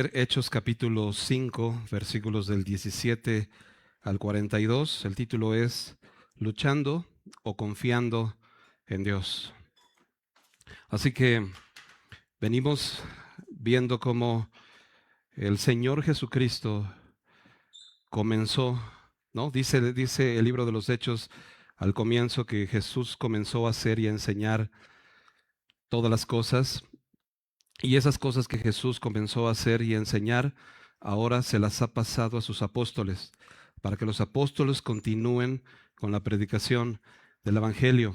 Hechos capítulo 5, versículos del 17 al 42. El título es Luchando o confiando en Dios. Así que venimos viendo cómo el Señor Jesucristo comenzó, ¿no? Dice el libro de los Hechos al comienzo que Jesús comenzó a hacer y a enseñar todas las cosas. Y esas cosas que Jesús comenzó a hacer y a enseñar, ahora se las ha pasado a sus apóstoles, para que los apóstoles continúen con la predicación del Evangelio.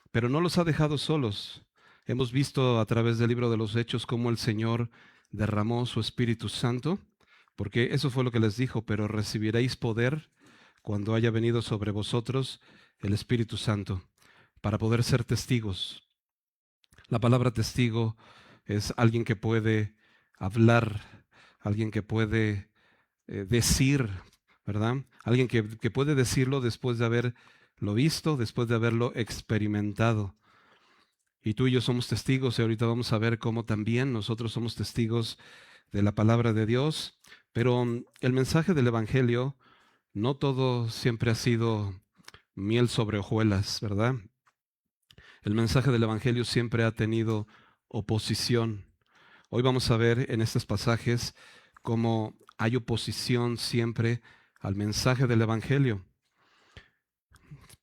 Pero no los ha dejado solos. Hemos visto a través del libro de los Hechos cómo el Señor derramó su Espíritu Santo, porque eso fue lo que les dijo: pero recibiréis poder cuando haya venido sobre vosotros el Espíritu Santo, para poder ser testigos. La palabra testigo es alguien que puede hablar, alguien que puede decir, ¿verdad? Alguien que puede decirlo después de haberlo visto, después de haberlo experimentado. Y tú y yo somos testigos, y ahorita vamos a ver cómo también nosotros somos testigos de la palabra de Dios. Pero el mensaje del Evangelio, no todo siempre ha sido miel sobre hojuelas, ¿verdad? El mensaje del Evangelio siempre ha tenido oposición. Hoy vamos a ver en estos pasajes cómo hay oposición siempre al mensaje del Evangelio.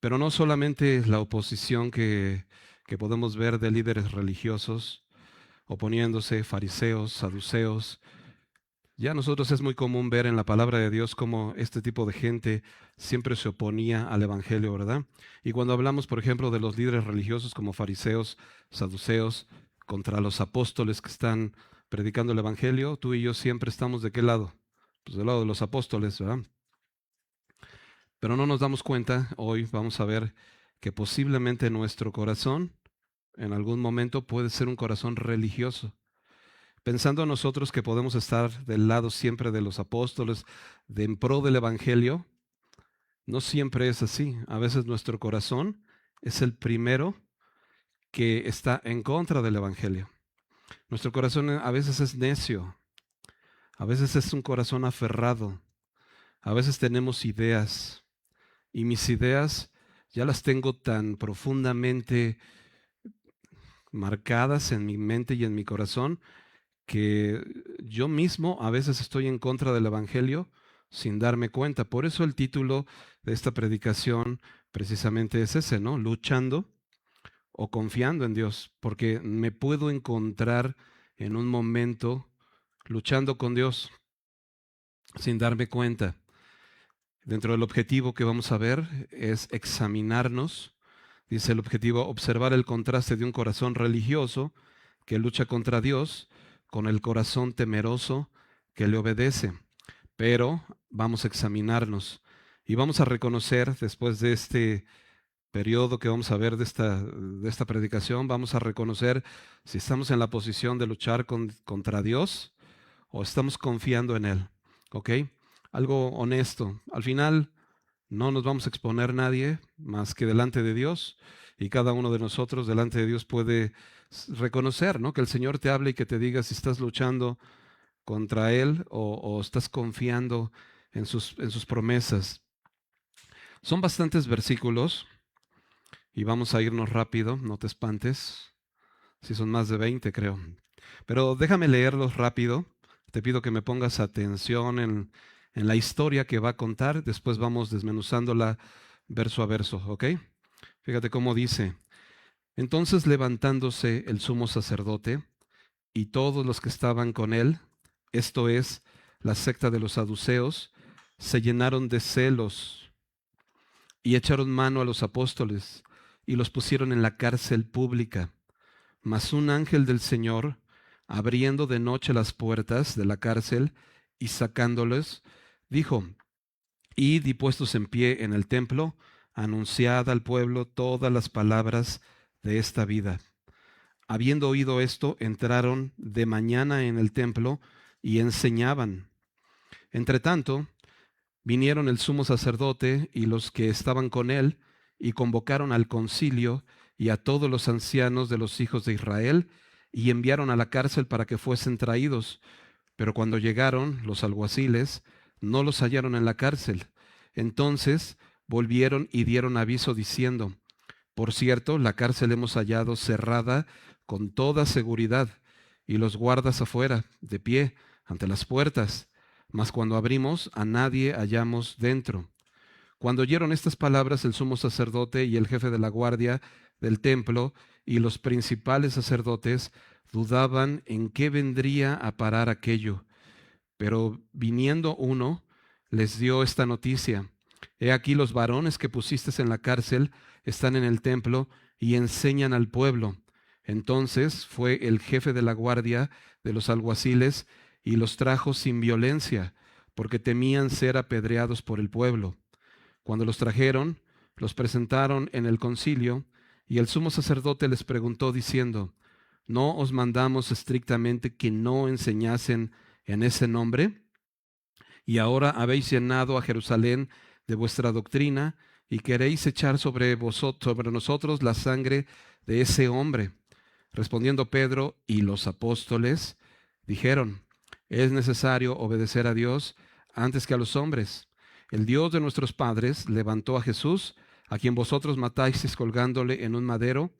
Pero no solamente la oposición que podemos ver de líderes religiosos oponiéndose, fariseos, saduceos. Ya a nosotros es muy común ver en la palabra de Dios cómo este tipo de gente siempre se oponía al Evangelio, ¿verdad? Y cuando hablamos, por ejemplo, de los líderes religiosos como fariseos, saduceos, contra los apóstoles que están predicando el Evangelio, tú y yo siempre estamos ¿de qué lado? Pues del lado de los apóstoles, ¿verdad? Pero no nos damos cuenta, hoy vamos a ver que posiblemente nuestro corazón en algún momento puede ser un corazón religioso. Pensando nosotros que podemos estar del lado siempre de los apóstoles, de en pro del Evangelio, no siempre es así. A veces nuestro corazón es el primero que está en contra del Evangelio. Nuestro corazón a veces es necio, a veces es un corazón aferrado, a veces tenemos ideas, y mis ideas ya las tengo tan profundamente marcadas en mi mente y en mi corazón que yo mismo a veces estoy en contra del Evangelio sin darme cuenta. Por eso el título de esta predicación precisamente es ese, ¿no? Luchando o confiando en Dios, porque me puedo encontrar en un momento luchando con Dios sin darme cuenta. Dentro del objetivo que vamos a ver es examinarnos. Dice el objetivo: observar el contraste de un corazón religioso que lucha contra Dios con el corazón temeroso que le obedece. Pero vamos a examinarnos y vamos a reconocer, después de este periodo que vamos a ver de esta predicación, vamos a reconocer si estamos en la posición de luchar contra Dios o estamos confiando en Él. ¿Ok? Algo honesto. Al final no nos vamos a exponer nadie más que delante de Dios, y cada uno de nosotros delante de Dios puede reconocer, ¿no? Que el Señor te hable y que te diga si estás luchando contra Él o estás confiando en sus promesas. Son bastantes versículos y vamos a irnos rápido, no te espantes, si son más de 20 creo. Pero déjame leerlos rápido. Te pido que me pongas atención en la historia que va a contar. Después vamos desmenuzándola verso a verso, ¿ok? Fíjate cómo dice: entonces, levantándose el sumo sacerdote y todos los que estaban con él, esto es, la secta de los saduceos, se llenaron de celos y echaron mano a los apóstoles y los pusieron en la cárcel pública. Mas un ángel del Señor, abriendo de noche las puertas de la cárcel y sacándolos, dijo: id y puestos en pie en el templo, anunciad al pueblo todas las palabras de esta vida. Habiendo oído esto, entraron de mañana en el templo y enseñaban. Entretanto, vinieron el sumo sacerdote y los que estaban con él, y convocaron al concilio y a todos los ancianos de los hijos de Israel, y enviaron a la cárcel para que fuesen traídos. Pero cuando llegaron los alguaciles, no los hallaron en la cárcel. Entonces volvieron y dieron aviso diciendo: por cierto, la cárcel hemos hallado cerrada con toda seguridad, y los guardas afuera, de pie, ante las puertas. Mas cuando abrimos, a nadie hallamos dentro. Cuando oyeron estas palabras, el sumo sacerdote y el jefe de la guardia del templo y los principales sacerdotes dudaban en qué vendría a parar aquello. Pero viniendo uno, les dio esta noticia: he aquí, los varones que pusiste en la cárcel están en el templo y enseñan al pueblo. Entonces fue el jefe de la guardia de los alguaciles y los trajo sin violencia, porque temían ser apedreados por el pueblo. Cuando los trajeron, los presentaron en el concilio, y el sumo sacerdote les preguntó diciendo: ¿no os mandamos estrictamente que no enseñasen en ese nombre? Y ahora habéis llenado a Jerusalén de vuestra doctrina y queréis echar sobre nosotros la sangre de ese hombre. Respondiendo Pedro y los apóstoles, dijeron: es necesario obedecer a Dios antes que a los hombres. El Dios de nuestros padres levantó a Jesús, a quien vosotros matáis colgándole en un madero.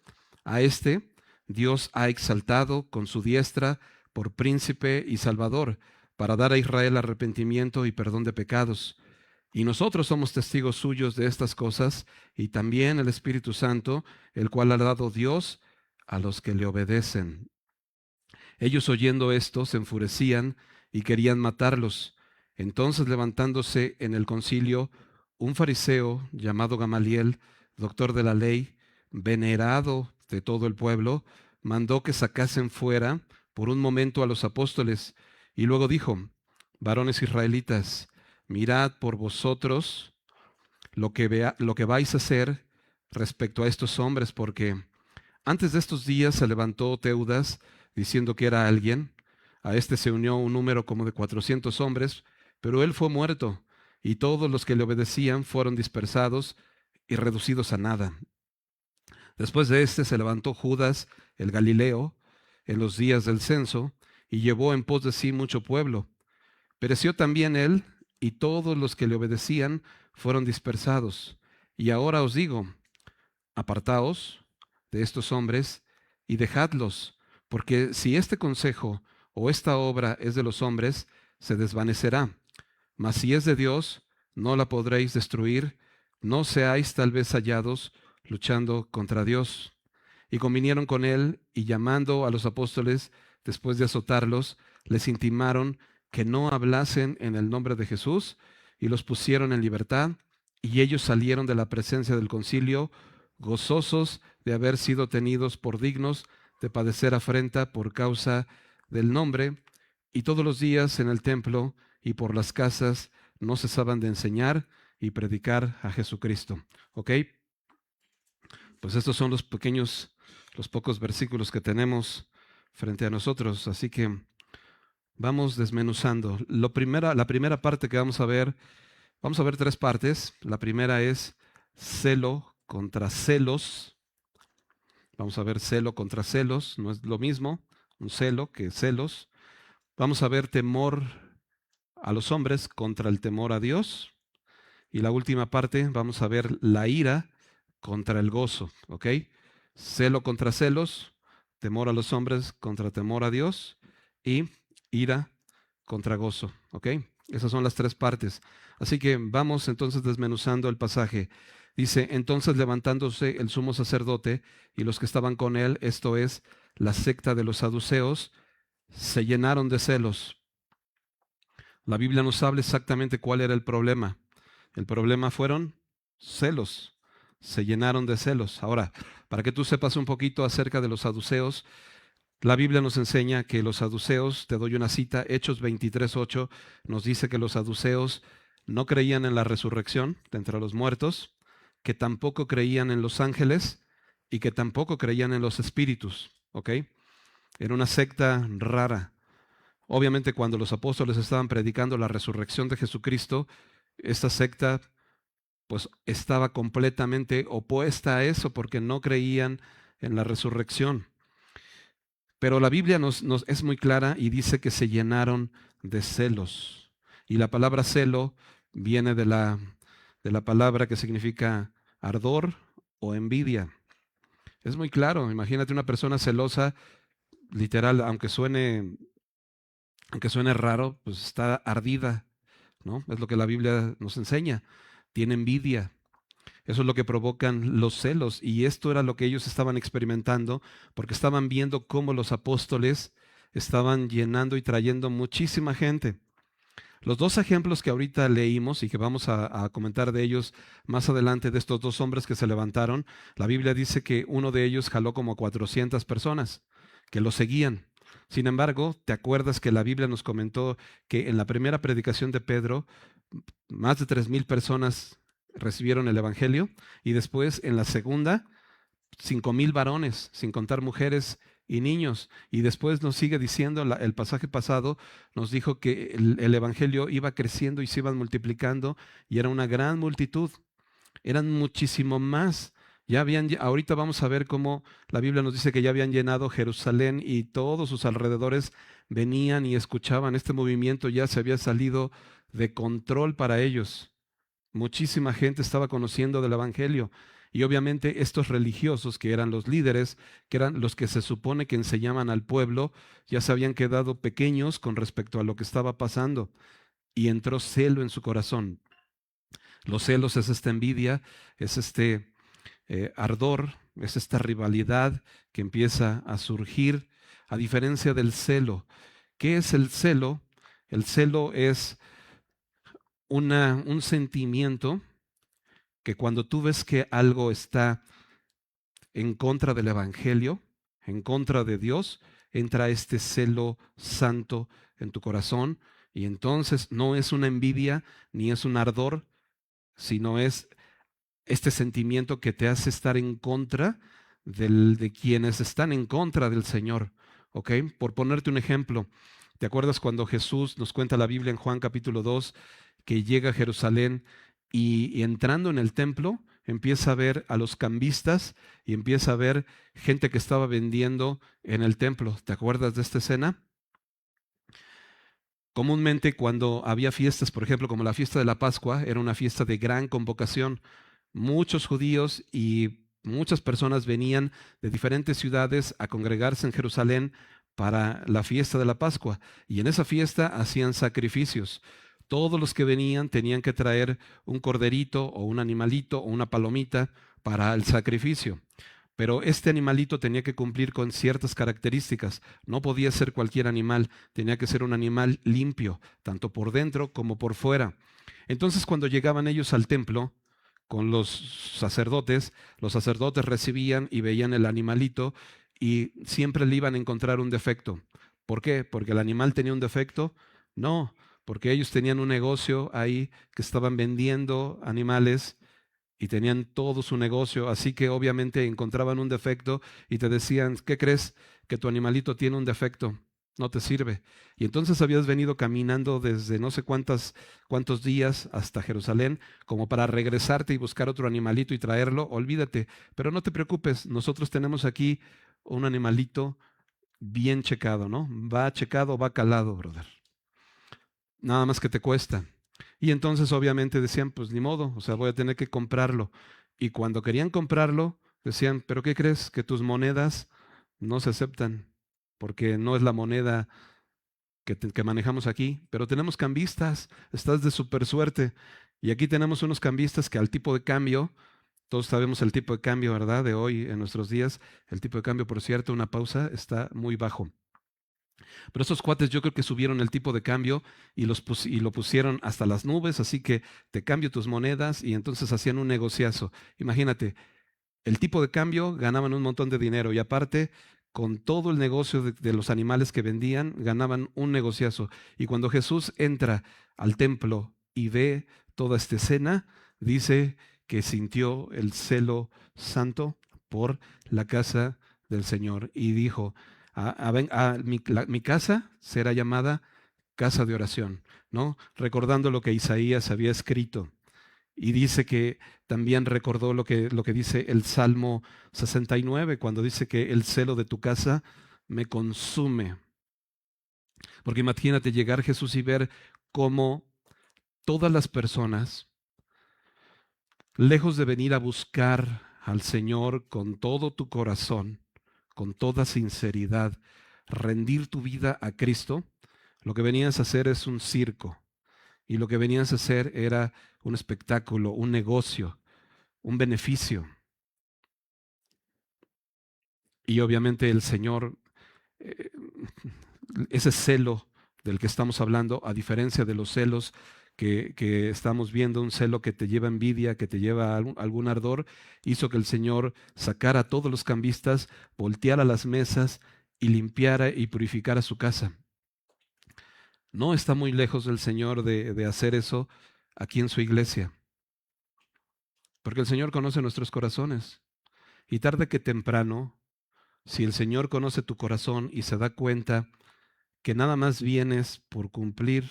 A este Dios ha exaltado con su diestra por príncipe y salvador, para dar a Israel arrepentimiento y perdón de pecados. Y nosotros somos testigos suyos de estas cosas, y también el Espíritu Santo, el cual ha dado Dios a los que le obedecen. Ellos, oyendo esto, se enfurecían y querían matarlos. Entonces, levantándose en el concilio, un fariseo llamado Gamaliel, doctor de la ley, venerado de todo el pueblo, mandó que sacasen fuera por un momento a los apóstoles, y luego dijo: varones israelitas, mirad por vosotros lo que vais a hacer respecto a estos hombres, porque antes de estos días se levantó Teudas diciendo que era alguien. A este se unió un número como de 400 hombres, pero él fue muerto, y todos los que le obedecían fueron dispersados y reducidos a nada. Después de este se levantó Judas el Galileo en los días del censo, y llevó en pos de sí mucho pueblo. Pereció también él, y todos los que le obedecían fueron dispersados. Y ahora os digo: apartaos de estos hombres y dejadlos, porque si este consejo o esta obra es de los hombres, se desvanecerá. Mas si es de Dios, no la podréis destruir. No seáis tal vez hallados luchando contra Dios. Y convinieron con él, y llamando a los apóstoles, después de azotarlos, les intimaron que no hablasen en el nombre de Jesús, y los pusieron en libertad. Y ellos salieron de la presencia del concilio, gozosos de haber sido tenidos por dignos de padecer afrenta por causa del nombre. Y todos los días en el templo y por las casas no cesaban de enseñar y predicar a Jesucristo. ¿Ok? Pues estos son los pocos versículos que tenemos frente a nosotros. Así que vamos desmenuzando. La primera parte que vamos a ver tres partes. La primera es celo contra celos. Vamos a ver celo contra celos. No es lo mismo un celo que celos. Vamos a ver temor a los hombres contra el temor a Dios. Y la última parte, vamos a ver la ira contra el gozo, ¿ok? Celo contra celos, temor a los hombres contra temor a Dios, y ira contra gozo, ¿ok? Esas son las tres partes. Así que vamos entonces desmenuzando el pasaje. Dice: entonces levantándose el sumo sacerdote y los que estaban con él, esto es, la secta de los saduceos, se llenaron de celos. La Biblia nos habla exactamente cuál era el problema. El problema fueron celos. Se llenaron de celos. Ahora, para que tú sepas un poquito acerca de los saduceos, la Biblia nos enseña que los saduceos, te doy una cita, Hechos 23:8, nos dice que los saduceos no creían en la resurrección de entre los muertos, que tampoco creían en los ángeles y que tampoco creían en los espíritus. ¿Ok? Era una secta rara. Obviamente, cuando los apóstoles estaban predicando la resurrección de Jesucristo, esta secta pues estaba completamente opuesta a eso, porque no creían en la resurrección. Pero la Biblia nos es muy clara y dice que se llenaron de celos. Y la palabra celo viene de la palabra que significa ardor o envidia. Es muy claro, imagínate una persona celosa, literal, aunque suene raro, pues está ardida, ¿no? Es lo que la Biblia nos enseña. Tiene envidia. Eso es lo que provocan los celos. Y esto era lo que ellos estaban experimentando porque estaban viendo cómo los apóstoles estaban llenando y trayendo muchísima gente. Los dos ejemplos que ahorita leímos y que vamos a comentar de ellos más adelante, de estos dos hombres que se levantaron, la Biblia dice que uno de ellos jaló como 400 personas que lo seguían. Sin embargo, ¿te acuerdas que la Biblia nos comentó que en la primera predicación de Pedro, más de 3,000 personas recibieron el Evangelio y después en la segunda, 5,000 varones, sin contar mujeres y niños? Y después nos sigue diciendo, el pasaje pasado nos dijo que el Evangelio iba creciendo y se iban multiplicando y era una gran multitud, eran muchísimo más. Ahorita vamos a ver cómo la Biblia nos dice que ya habían llenado Jerusalén y todos sus alrededores venían y escuchaban. Este movimiento ya se había salido de control para ellos. Muchísima gente estaba conociendo del Evangelio y obviamente estos religiosos que eran los líderes, que eran los que se supone que enseñaban al pueblo, ya se habían quedado pequeños con respecto a lo que estaba pasando y entró celo en su corazón. Los celos es esta envidia, es este ardor, es esta rivalidad que empieza a surgir a diferencia del celo. ¿Qué es el celo? El celo es un sentimiento que cuando tú ves que algo está en contra del Evangelio, en contra de Dios, entra este celo santo en tu corazón y entonces no es una envidia ni es un ardor, sino es este sentimiento que te hace estar en contra de quienes están en contra del Señor. ¿Ok? Por ponerte un ejemplo, ¿te acuerdas cuando Jesús nos cuenta la Biblia en Juan capítulo 2 que llega a Jerusalén y entrando en el templo empieza a ver a los cambistas y empieza a ver gente que estaba vendiendo en el templo? ¿Te acuerdas de esta escena? Comúnmente cuando había fiestas, por ejemplo, como la fiesta de la Pascua, era una fiesta de gran convocación. Muchos judíos y muchas personas venían de diferentes ciudades a congregarse en Jerusalén para la fiesta de la Pascua. Y en esa fiesta hacían sacrificios. Todos los que venían tenían que traer un corderito o un animalito o una palomita para el sacrificio. Pero este animalito tenía que cumplir con ciertas características. No podía ser cualquier animal, tenía que ser un animal limpio, tanto por dentro como por fuera. Entonces, cuando llegaban ellos al templo con los sacerdotes recibían y veían el animalito y siempre le iban a encontrar un defecto. ¿Por qué? ¿Porque el animal tenía un defecto? No, porque ellos tenían un negocio ahí que estaban vendiendo animales y tenían todo su negocio, así que obviamente encontraban un defecto y te decían, ¿qué crees? Que tu animalito tiene un defecto, no te sirve. Y entonces habías venido caminando desde no sé cuántos días hasta Jerusalén como para regresarte y buscar otro animalito y traerlo, olvídate, pero no te preocupes, nosotros tenemos aquí un animalito bien checado, ¿no? Va checado, va calado, brother. Nada más que te cuesta. Y entonces obviamente decían, pues ni modo, o sea, voy a tener que comprarlo. Y cuando querían comprarlo, decían, pero ¿qué crees? Que tus monedas no se aceptan, porque no es la moneda que manejamos aquí, pero tenemos cambistas, estás de súper suerte. Y aquí tenemos unos cambistas que al tipo de cambio, todos sabemos el tipo de cambio, ¿verdad? De hoy en nuestros días, el tipo de cambio, por cierto, una pausa, está muy bajo. Pero esos cuates yo creo que subieron el tipo de cambio y lo pusieron hasta las nubes, así que te cambio tus monedas y entonces hacían un negociazo. Imagínate, el tipo de cambio ganaban un montón de dinero y aparte, con todo el negocio de los animales que vendían, ganaban un negociazo. Y cuando Jesús entra al templo y ve toda esta escena, dice que sintió el celo santo por la casa del Señor y dijo, mi casa será llamada casa de oración, ¿no? Recordando lo que Isaías había escrito. Y dice que también recordó lo que dice el Salmo 69, cuando dice que el celo de tu casa me consume. Porque imagínate llegar Jesús y ver cómo todas las personas, lejos de venir a buscar al Señor con todo tu corazón, con toda sinceridad, rendir tu vida a Cristo, lo que venías a hacer es un circo. Y lo que venías a hacer era un espectáculo, un negocio, un beneficio. Y obviamente el Señor, eh, ese celo del que estamos hablando, a diferencia de los celos que estamos viendo, un celo que te lleva envidia, que te lleva a algún ardor, hizo que el Señor sacara a todos los cambistas, volteara las mesas y limpiara y purificara su casa. No está muy lejos del Señor de hacer eso aquí en su iglesia, porque el Señor conoce nuestros corazones. Y tarde que temprano, si el Señor conoce tu corazón y se da cuenta que nada más vienes por cumplir,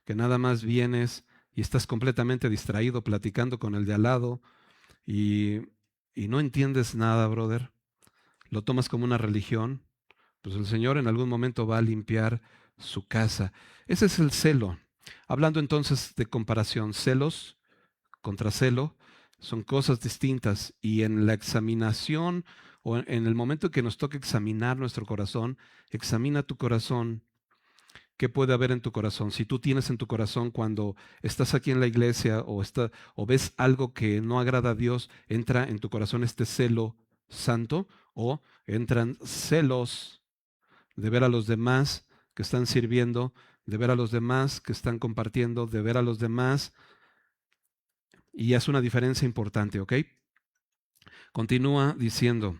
que nada más vienes y estás completamente distraído platicando con el de al lado y, y no entiendes nada, brother, lo tomas como una religión, pues el Señor en algún momento va a limpiar su casa. Ese es el celo. Hablando entonces de comparación, celos contra celo son cosas distintas y en la examinación o en el momento que nos toca examinar nuestro corazón, examina tu corazón. ¿Qué puede haber en tu corazón? Si tú tienes en tu corazón cuando estás aquí en la iglesia o ves algo que no agrada a Dios, entra en tu corazón este celo santo o entran celos de ver a los demás que están sirviendo, de ver a los demás que están compartiendo, de ver a los demás, y es una diferencia importante, ¿ok? Continúa diciendo,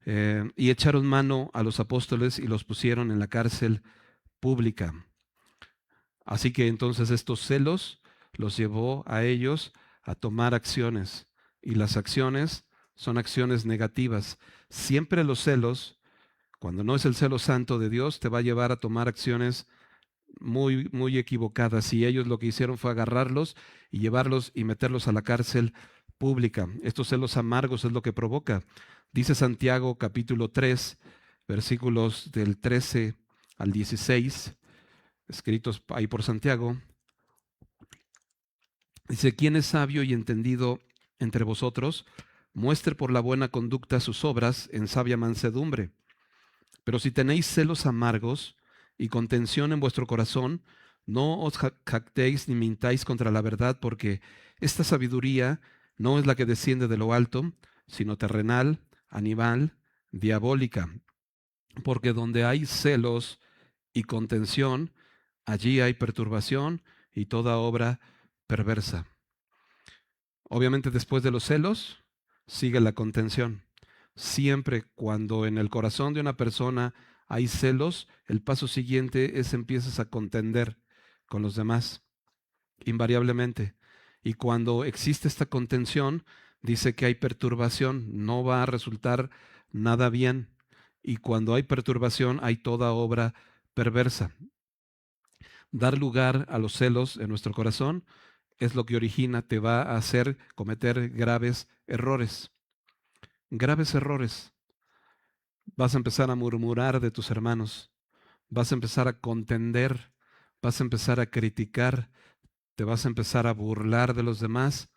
y echaron mano a los apóstoles y los pusieron en la cárcel pública. Así que entonces estos celos los llevó a ellos a tomar acciones, y las acciones son acciones negativas. Siempre los celos, cuando no es el celo santo de Dios, te va a llevar a tomar acciones muy, muy equivocadas. Y ellos lo que hicieron fue agarrarlos y llevarlos y meterlos a la cárcel pública. Estos celos amargos es lo que provoca. Dice Santiago capítulo 3, versículos del 13 al 16, escritos ahí por Santiago. Dice, ¿quién es sabio y entendido entre vosotros? Muestre por la buena conducta sus obras en sabia mansedumbre. Pero si tenéis celos amargos y contención en vuestro corazón, no os jactéis ni mintáis contra la verdad, porque esta sabiduría no es la que desciende de lo alto, sino terrenal, animal, diabólica. Porque donde hay celos y contención, allí hay perturbación y toda obra perversa. Obviamente después de los celos sigue la contención. Siempre cuando en el corazón de una persona hay celos, el paso siguiente es empiezas a contender con los demás, invariablemente. Y cuando existe esta contención, dice que hay perturbación, no va a resultar nada bien. Y cuando hay perturbación, hay toda obra perversa. Dar lugar a los celos en nuestro corazón es lo que origina, te va a hacer cometer graves errores. Graves errores. Vas a empezar a murmurar de tus hermanos, vas a empezar a contender, vas a empezar a criticar, te vas a empezar a burlar de los demás,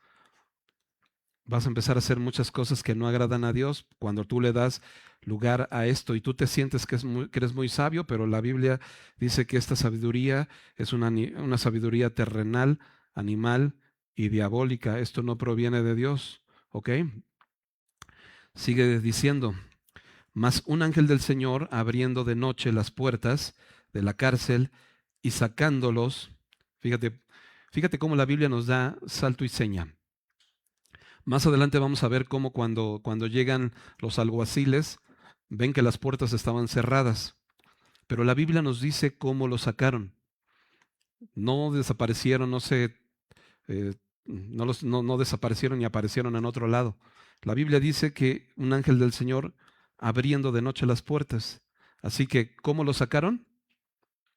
vas a empezar a hacer muchas cosas que no agradan a Dios cuando tú le das lugar a esto y tú te sientes que eres muy sabio, pero la Biblia dice que esta sabiduría es una sabiduría terrenal, animal y diabólica. Esto no proviene de Dios, ¿ok? Sigue diciendo, mas un ángel del Señor, abriendo de noche las puertas de la cárcel y sacándolos, fíjate cómo la Biblia nos da salto y seña. Más adelante vamos a ver cómo cuando llegan los alguaciles, ven que las puertas estaban cerradas. Pero la Biblia nos dice cómo los sacaron. No desaparecieron, no desaparecieron y aparecieron en otro lado. La Biblia dice que un ángel del Señor abriendo de noche las puertas. Así que, ¿cómo lo sacaron?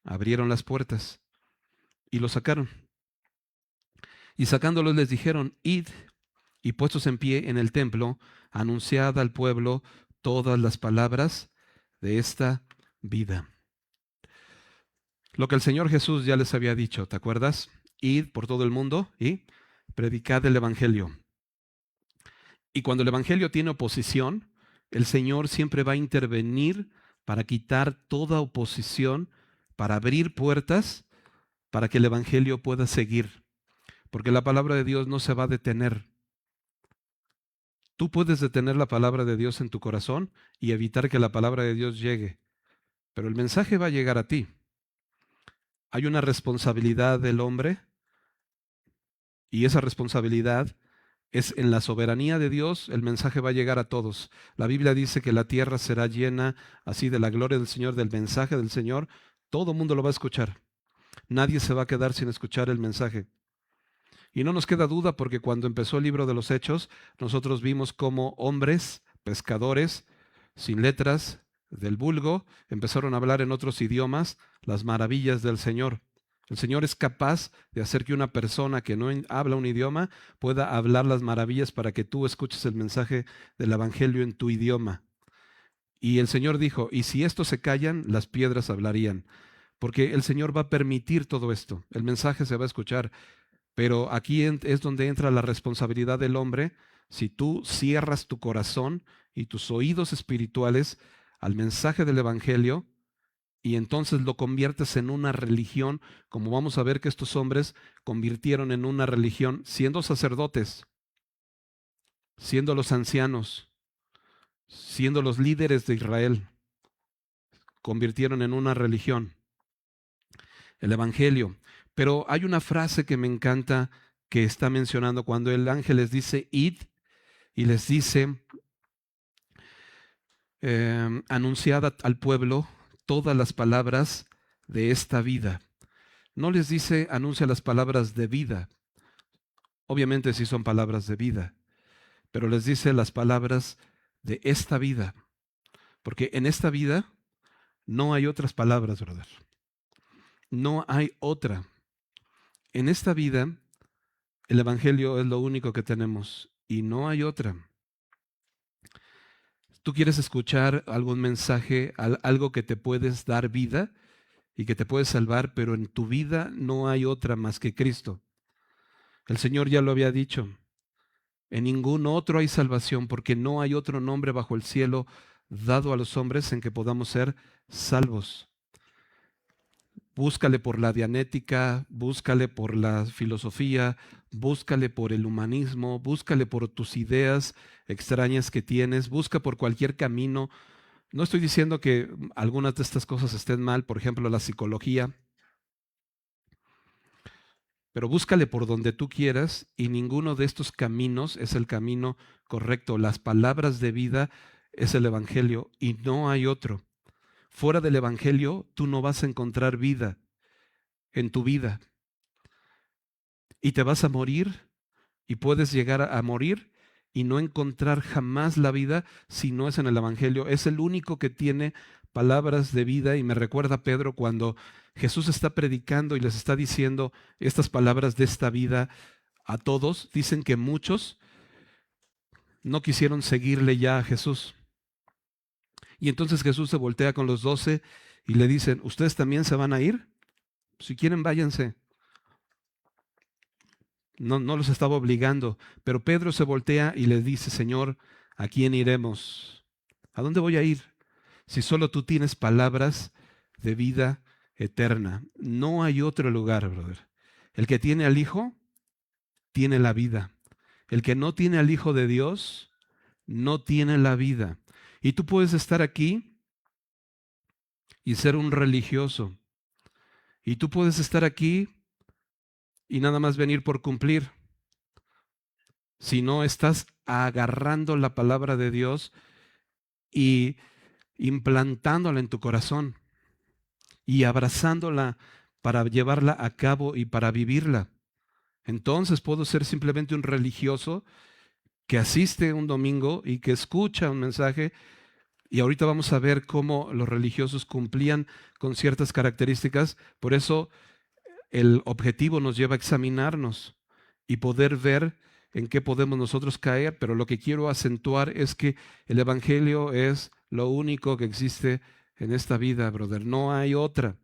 Abrieron las puertas y lo sacaron. Y sacándolos les dijeron, id, y puestos en pie en el templo, anunciad al pueblo todas las palabras de esta vida. Lo que el Señor Jesús ya les había dicho, ¿te acuerdas? Id por todo el mundo y predicad el Evangelio. Y cuando el Evangelio tiene oposición, el Señor siempre va a intervenir para quitar toda oposición, para abrir puertas, para que el Evangelio pueda seguir. Porque la palabra de Dios no se va a detener. Tú puedes detener la palabra de Dios en tu corazón y evitar que la palabra de Dios llegue, pero el mensaje va a llegar a ti. Hay una responsabilidad del hombre y esa responsabilidad es en la soberanía de Dios, el mensaje va a llegar a todos. La Biblia dice que la tierra será llena así de la gloria del Señor, del mensaje del Señor. Todo el mundo lo va a escuchar. Nadie se va a quedar sin escuchar el mensaje. Y no nos queda duda porque cuando empezó el libro de los Hechos, nosotros vimos cómo hombres, pescadores, sin letras, del vulgo, empezaron a hablar en otros idiomas las maravillas del Señor. El Señor es capaz de hacer que una persona que no habla un idioma pueda hablar las maravillas para que tú escuches el mensaje del Evangelio en tu idioma. Y el Señor dijo, y si estos se callan, las piedras hablarían. Porque el Señor va a permitir todo esto. El mensaje se va a escuchar. Pero aquí es donde entra la responsabilidad del hombre. Si tú cierras tu corazón y tus oídos espirituales al mensaje del Evangelio y entonces lo conviertes en una religión, como vamos a ver que estos hombres convirtieron en una religión, siendo sacerdotes, siendo los ancianos, siendo los líderes de Israel, convirtieron en una religión el Evangelio. Pero hay una frase que me encanta que está mencionando cuando el ángel les dice, id, y les dice, anunciad al pueblo todas las palabras de esta vida. No les dice, anuncia las palabras de vida. Obviamente sí son palabras de vida, pero les dice las palabras de esta vida. Porque en esta vida no hay otras palabras, brother. No hay otra. En esta vida, el Evangelio es lo único que tenemos y no hay otra. ¿Tú quieres escuchar algún mensaje, algo que te puedes dar vida y que te puede salvar, pero en tu vida no hay otra más que Cristo? El Señor ya lo había dicho. En ningún otro hay salvación, porque no hay otro nombre bajo el cielo dado a los hombres en que podamos ser salvos. Búscale por la dianética, búscale por la filosofía, búscale por el humanismo, búscale por tus ideas extrañas que tienes, busca por cualquier camino. No estoy diciendo que algunas de estas cosas estén mal, por ejemplo, la psicología, pero búscale por donde tú quieras y ninguno de estos caminos es el camino correcto. Las palabras de vida es el Evangelio y no hay otro. Fuera del Evangelio tú no vas a encontrar vida en tu vida y te vas a morir y puedes llegar a morir y no encontrar jamás la vida si no es en el Evangelio. Es el único que tiene palabras de vida y me recuerda a Pedro cuando Jesús está predicando y les está diciendo estas palabras de esta vida a todos. Dicen que muchos no quisieron seguirle ya a Jesús. Y entonces Jesús se voltea con los 12 y le dicen, ¿ustedes también se van a ir? Si quieren, váyanse. No los estaba obligando, pero Pedro se voltea y le dice, Señor, ¿a quién iremos? ¿A dónde voy a ir? Si solo tú tienes palabras de vida eterna. No hay otro lugar, brother. El que tiene al Hijo, tiene la vida. El que no tiene al Hijo de Dios, no tiene la vida. Y tú puedes estar aquí y ser un religioso. Y tú puedes estar aquí y nada más venir por cumplir. Si no estás agarrando la palabra de Dios y implantándola en tu corazón y abrazándola para llevarla a cabo y para vivirla. Entonces puedo ser simplemente un religioso que asiste un domingo y que escucha un mensaje. Y ahorita vamos a ver cómo los religiosos cumplían con ciertas características. Por eso el objetivo nos lleva a examinarnos y poder ver en qué podemos nosotros caer. Pero lo que quiero acentuar es que el Evangelio es lo único que existe en esta vida, brother. No hay otra.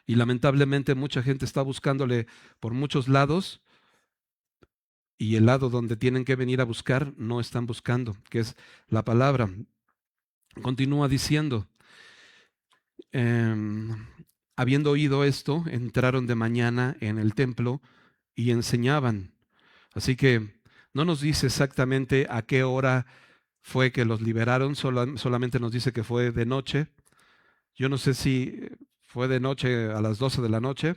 Y lamentablemente mucha gente está buscándole por muchos lados y el lado donde tienen que venir a buscar no están buscando, que es la palabra. Continúa diciendo, em, habiendo oído esto, entraron de mañana en el templo y enseñaban. Así que no nos dice exactamente a qué hora fue que los liberaron, solamente nos dice que fue de noche. Yo no sé si fue de noche a las 12 de la noche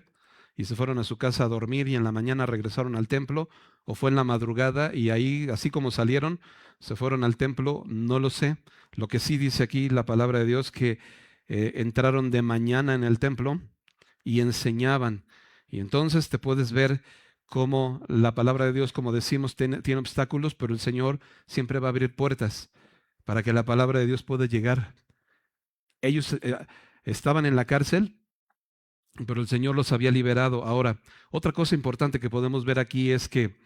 y se fueron a su casa a dormir y en la mañana regresaron al templo, o fue en la madrugada y ahí, así como salieron, se fueron al templo, no lo sé. Lo que sí dice aquí la palabra de Dios, que entraron de mañana en el templo y enseñaban. Y entonces te puedes ver cómo la palabra de Dios, como decimos, tiene obstáculos, pero el Señor siempre va a abrir puertas para que la palabra de Dios pueda llegar. Ellos estaban en la cárcel, pero el Señor los había liberado. Ahora, otra cosa importante que podemos ver aquí es que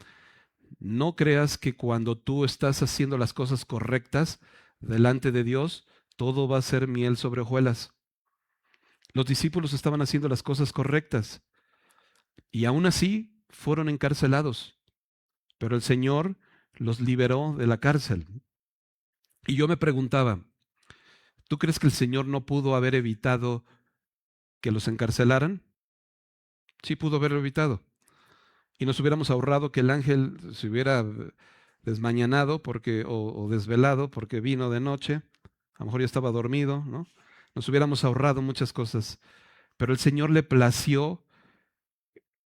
no creas que cuando tú estás haciendo las cosas correctas delante de Dios, todo va a ser miel sobre hojuelas. Los discípulos estaban haciendo las cosas correctas y aún así fueron encarcelados, pero el Señor los liberó de la cárcel. Y yo me preguntaba, ¿tú crees que el Señor no pudo haber evitado que los encarcelaran? Sí pudo haberlo evitado. Y nos hubiéramos ahorrado que el ángel se hubiera desmañanado o desvelado porque vino de noche. A lo mejor ya estaba dormido, ¿no? Nos hubiéramos ahorrado muchas cosas. Pero el Señor le plació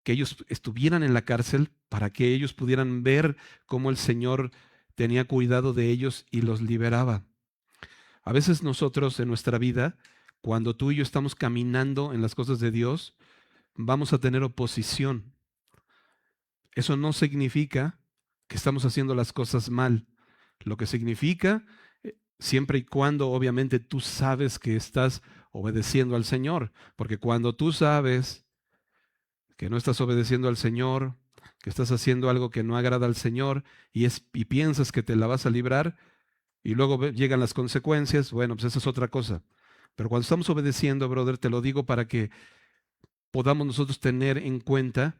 que ellos estuvieran en la cárcel para que ellos pudieran ver cómo el Señor tenía cuidado de ellos y los liberaba. A veces nosotros en nuestra vida, cuando tú y yo estamos caminando en las cosas de Dios, vamos a tener oposición. Eso no significa que estamos haciendo las cosas mal. Lo que significa, siempre y cuando obviamente tú sabes que estás obedeciendo al Señor, porque cuando tú sabes que no estás obedeciendo al Señor, que estás haciendo algo que no agrada al Señor y piensas que te la vas a librar y luego llegan las consecuencias, bueno, pues esa es otra cosa. Pero cuando estamos obedeciendo, brother, te lo digo para que podamos nosotros tener en cuenta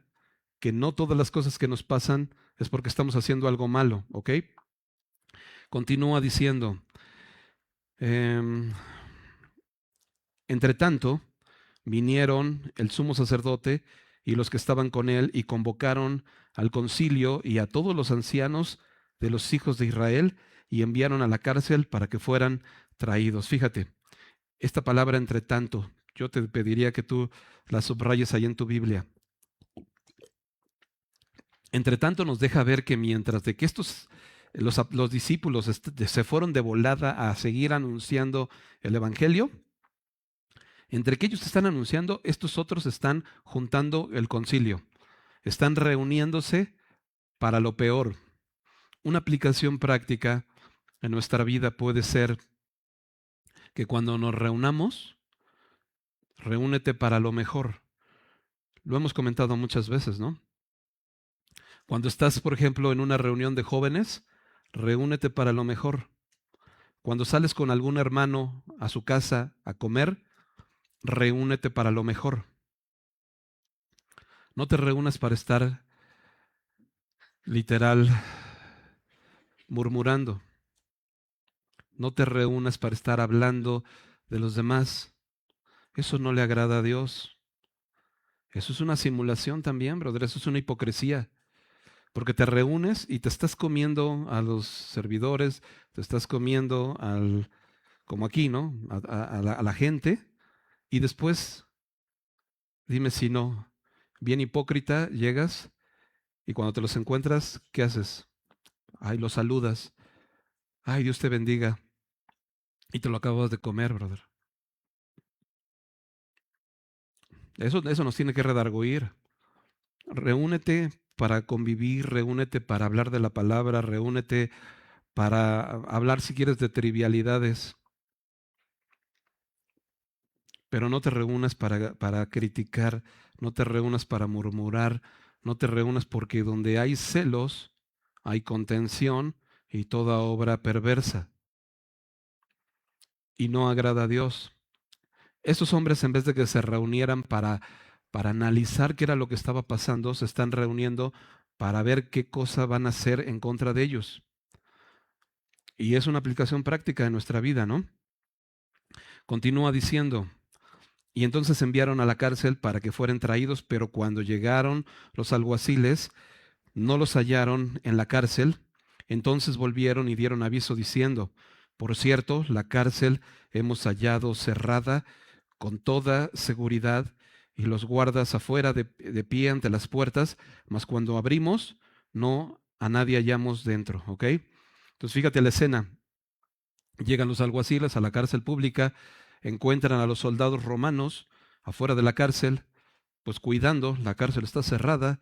que no todas las cosas que nos pasan es porque estamos haciendo algo malo, ¿ok? Continúa diciendo, entre tanto, vinieron el sumo sacerdote y los que estaban con él y convocaron al concilio y a todos los ancianos de los hijos de Israel y enviaron a la cárcel para que fueran traídos. Fíjate, esta palabra entre tanto, yo te pediría que tú la subrayes ahí en tu Biblia. Entre tanto nos deja ver que mientras de que los discípulos se fueron de volada a seguir anunciando el evangelio, entre que ellos están anunciando, estos otros están juntando el concilio, están reuniéndose para lo peor. Una aplicación práctica en nuestra vida puede ser que cuando nos reunamos, reúnete para lo mejor. Lo hemos comentado muchas veces, ¿no? Cuando estás, por ejemplo, en una reunión de jóvenes, reúnete para lo mejor. Cuando sales con algún hermano a su casa a comer, reúnete para lo mejor. No te reúnas para estar literal murmurando. No te reúnas para estar hablando de los demás. Eso no le agrada a Dios. Eso es una simulación también, brother. Eso es una hipocresía. Porque te reúnes y te estás comiendo a los servidores, te estás comiendo como aquí, ¿no? A la gente. Y después, dime si no, bien hipócrita, llegas y cuando te los encuentras, ¿qué haces? Ay, los saludas. Ay, Dios te bendiga. Y te lo acabas de comer, brother. Eso nos tiene que redarguir. Reúnete para convivir, reúnete para hablar de la palabra, reúnete para hablar si quieres de trivialidades, pero no te reúnas para criticar, no te reúnas para murmurar, no te reúnas porque donde hay celos, hay contención y toda obra perversa. y no agrada a Dios. Estos hombres, en vez de que se reunieran para analizar qué era lo que estaba pasando, se están reuniendo para ver qué cosa van a hacer en contra de ellos. Y es una aplicación práctica de nuestra vida, ¿no? Continúa diciendo, y entonces enviaron a la cárcel para que fueran traídos, pero cuando llegaron los alguaciles, no los hallaron en la cárcel. Entonces volvieron y dieron aviso diciendo, por cierto, la cárcel hemos hallado cerrada con toda seguridad y los guardas afuera de pie ante las puertas, mas cuando abrimos, no a nadie hallamos dentro, ¿ok? Entonces fíjate la escena. Llegan los alguaciles a la cárcel pública, encuentran a los soldados romanos afuera de la cárcel, pues cuidando, la cárcel está cerrada,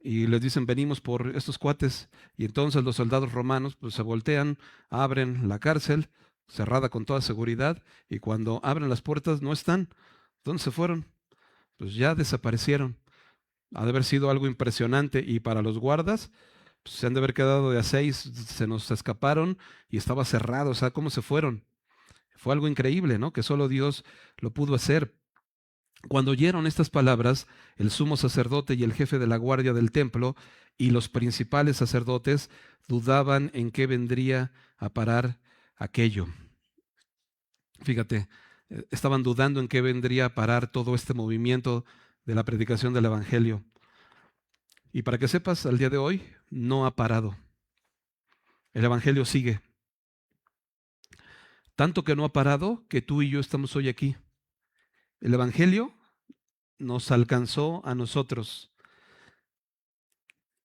y les dicen, venimos por estos cuates, y entonces los soldados romanos pues se voltean, abren la cárcel, cerrada con toda seguridad, y cuando abren las puertas no están. ¿Dónde se fueron? Pues ya desaparecieron. Ha de haber sido algo impresionante, y para los guardas, pues, se han de haber quedado de a seis, se nos escaparon y estaba cerrado, o sea, ¿cómo se fueron? Fue algo increíble, ¿no? Que solo Dios lo pudo hacer. Cuando oyeron estas palabras, el sumo sacerdote y el jefe de la guardia del templo y los principales sacerdotes dudaban en qué vendría a parar aquello. Fíjate, estaban dudando en qué vendría a parar todo este movimiento de la predicación del Evangelio. Y para que sepas, al día de hoy no ha parado. El Evangelio sigue. Tanto que no ha parado que tú y yo estamos hoy aquí. El Evangelio nos alcanzó a nosotros.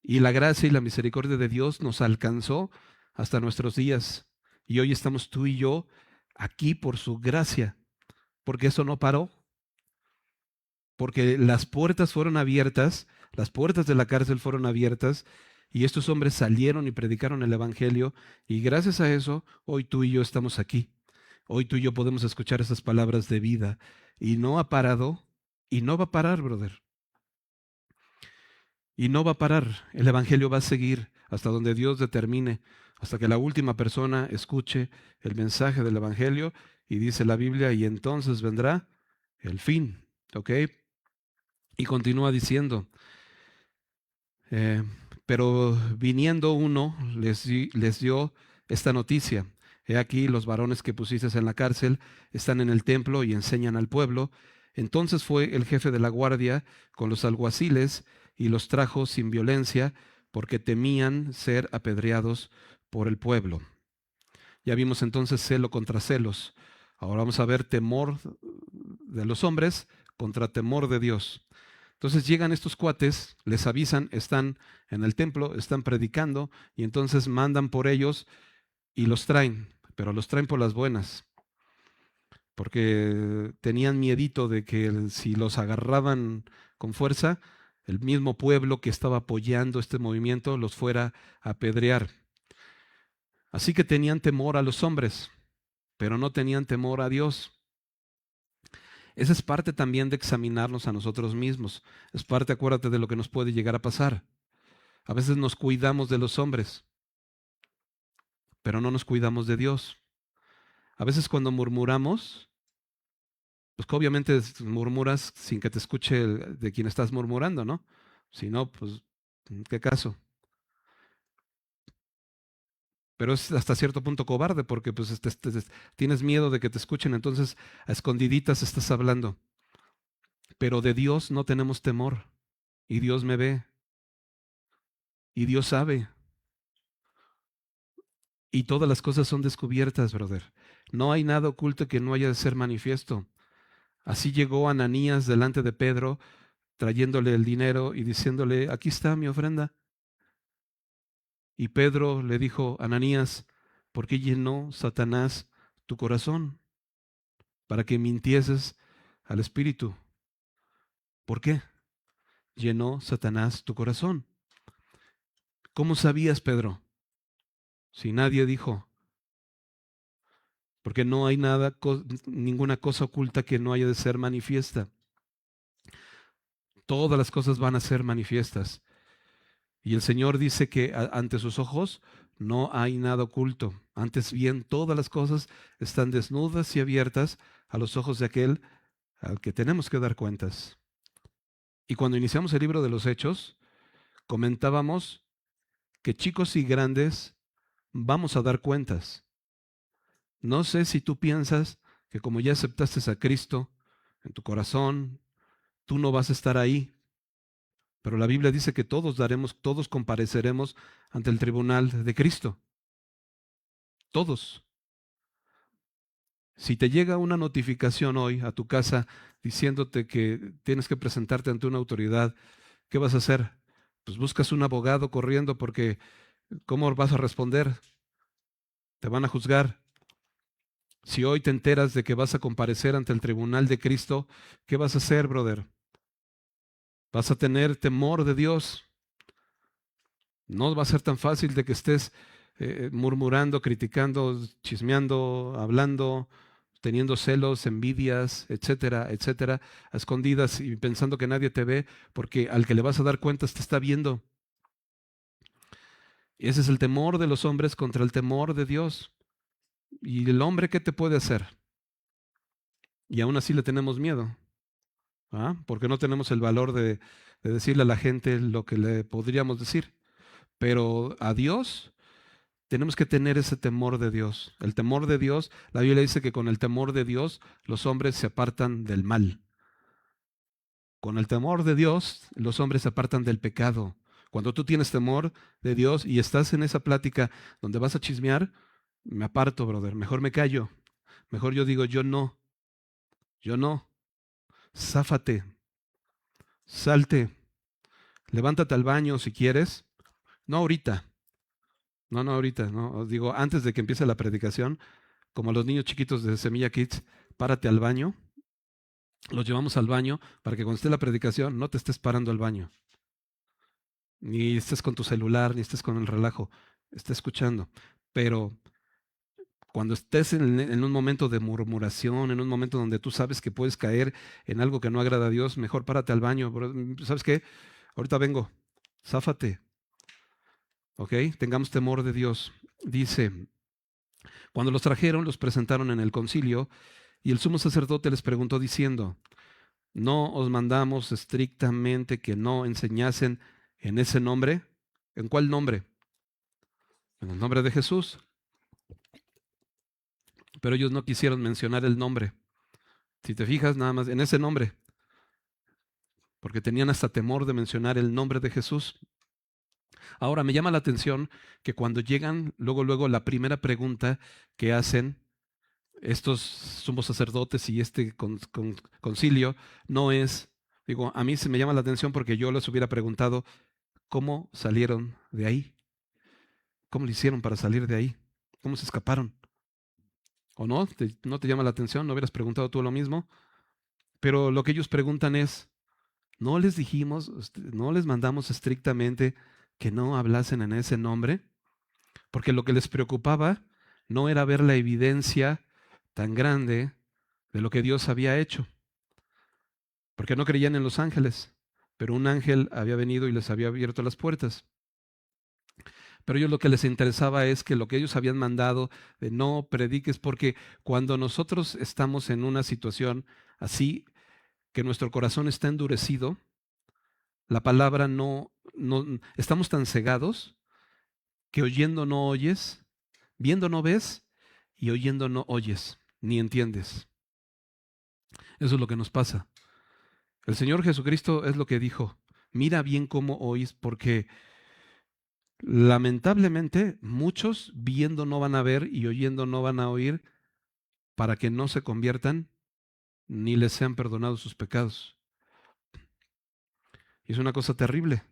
Y la gracia y la misericordia de Dios nos alcanzó hasta nuestros días. Y hoy estamos tú y yo aquí por su gracia, porque eso no paró, porque las puertas fueron abiertas, las puertas de la cárcel fueron abiertas, y estos hombres salieron y predicaron el Evangelio, y gracias a eso, hoy tú y yo estamos aquí. Hoy tú y yo podemos escuchar esas palabras de vida, y no ha parado, y no va a parar, brother. Y no va a parar, el Evangelio va a seguir hasta donde Dios determine, hasta que la última persona escuche el mensaje del Evangelio, y dice la Biblia, y entonces vendrá el fin, ¿ok? Y continúa diciendo, eh, pero viniendo uno les dio esta noticia. He aquí los varones que pusiste en la cárcel están en el templo y enseñan al pueblo. Entonces fue el jefe de la guardia con los alguaciles y los trajo sin violencia porque temían ser apedreados por el pueblo. Ya vimos entonces celo contra celos. Ahora vamos a ver temor de los hombres contra temor de Dios. Entonces llegan estos cuates, les avisan, están en el templo, están predicando, y entonces mandan por ellos y los traen, pero los traen por las buenas, porque tenían miedito de que si los agarraban con fuerza, el mismo pueblo que estaba apoyando este movimiento los fuera a apedrear. Así que tenían temor a los hombres, pero no tenían temor a Dios. Esa es parte también de examinarnos a nosotros mismos. Es parte, acuérdate, de lo que nos puede llegar a pasar. A veces nos cuidamos de los hombres, pero no nos cuidamos de Dios. A veces cuando murmuramos, pues que obviamente murmuras sin que te escuche de quien estás murmurando, ¿no? Si no, pues, ¿qué caso? Pero es hasta cierto punto cobarde porque pues tienes miedo de que te escuchen, entonces a escondiditas estás hablando. Pero de Dios no tenemos temor, y Dios me ve, y Dios sabe, y todas las cosas son descubiertas, brother. No hay nada oculto que no haya de ser manifiesto. Así llegó Ananías delante de Pedro, trayéndole el dinero y diciéndole, aquí está mi ofrenda. Y Pedro le dijo, Ananías, ¿por qué llenó Satanás tu corazón? Para que mintieses al Espíritu. ¿Por qué llenó Satanás tu corazón? ¿Cómo sabías, Pedro? Si nadie dijo, porque no hay nada, ninguna cosa oculta que no haya de ser manifiesta. Todas las cosas van a ser manifiestas. Y el Señor dice que ante sus ojos no hay nada oculto. Antes bien, todas las cosas están desnudas y abiertas a los ojos de aquel al que tenemos que dar cuentas. Y cuando iniciamos el libro de los Hechos, comentábamos que chicos y grandes vamos a dar cuentas. No sé si tú piensas que como ya aceptaste a Cristo en tu corazón, tú no vas a estar ahí. Pero la Biblia dice que todos compareceremos ante el tribunal de Cristo. Todos. Si te llega una notificación hoy a tu casa diciéndote que tienes que presentarte ante una autoridad, ¿qué vas a hacer? Pues buscas un abogado corriendo porque ¿cómo vas a responder? Te van a juzgar. Si hoy te enteras de que vas a comparecer ante el tribunal de Cristo, ¿qué vas a hacer, brother? Vas a tener temor de Dios. No va a ser tan fácil de que estés murmurando, criticando, chismeando, hablando, teniendo celos, envidias, etcétera, etcétera, a escondidas y pensando que nadie te ve, porque al que le vas a dar cuentas te está viendo. Y ese es el temor de los hombres contra el temor de Dios. ¿Y el hombre qué te puede hacer? Y aún así le tenemos miedo. ¿Ah? Porque no tenemos el valor de decirle a la gente lo que le podríamos decir. Pero a Dios tenemos que tener ese temor de Dios. El temor de Dios, la Biblia dice que con el temor de Dios los hombres se apartan del mal. Con el temor de Dios los hombres se apartan del pecado. Cuando tú tienes temor de Dios y estás en esa plática donde vas a chismear, me aparto, brother. Mejor me callo. Mejor yo digo, yo no. Yo no. Záfate. Salte. Levántate al baño si quieres. No ahorita. No ahorita. No. Os digo, antes de que empiece la predicación, como los niños chiquitos de Semilla Kids, párate al baño. Los llevamos al baño para que cuando esté la predicación no te estés parando al baño. Ni estés con tu celular, ni estés con el relajo. Estés escuchando. Pero cuando estés en un momento de murmuración, en un momento donde tú sabes que puedes caer en algo que no agrada a Dios, mejor párate al baño. ¿Sabes qué? Ahorita vengo. Záfate. ¿Ok? Tengamos temor de Dios. Dice, cuando los trajeron, los presentaron en el concilio y el sumo sacerdote les preguntó diciendo, ¿no os mandamos estrictamente que no enseñasen en ese nombre? ¿En cuál nombre? En el nombre de Jesús. Pero ellos no quisieron mencionar el nombre. Si te fijas, nada más en ese nombre. Porque tenían hasta temor de mencionar el nombre de Jesús. Ahora, me llama la atención que cuando llegan, luego, la primera pregunta que hacen estos sumos sacerdotes y este concilio no es, digo, a mí se me llama la atención porque yo les hubiera preguntado, ¿cómo salieron de ahí? ¿Cómo lo hicieron para salir de ahí? ¿Cómo se escaparon? ¿O no? ¿No te llama la atención? ¿No hubieras preguntado tú lo mismo? Pero lo que ellos preguntan es, ¿no les dijimos, no les mandamos estrictamente que no hablasen en ese nombre? Porque lo que les preocupaba no era ver la evidencia tan grande de lo que Dios había hecho. Porque no creían en los ángeles, pero un ángel había venido y les había abierto las puertas. Pero ellos lo que les interesaba es que lo que ellos habían mandado de no prediques, porque cuando nosotros estamos en una situación así, que nuestro corazón está endurecido, la palabra no, estamos tan cegados que oyendo no oyes, viendo no ves y oyendo no oyes, ni entiendes. Eso es lo que nos pasa. El Señor Jesucristo es lo que dijo, mira bien cómo oís, porque lamentablemente muchos viendo no van a ver y oyendo no van a oír para que no se conviertan ni les sean perdonados sus pecados. Y es una cosa terrible,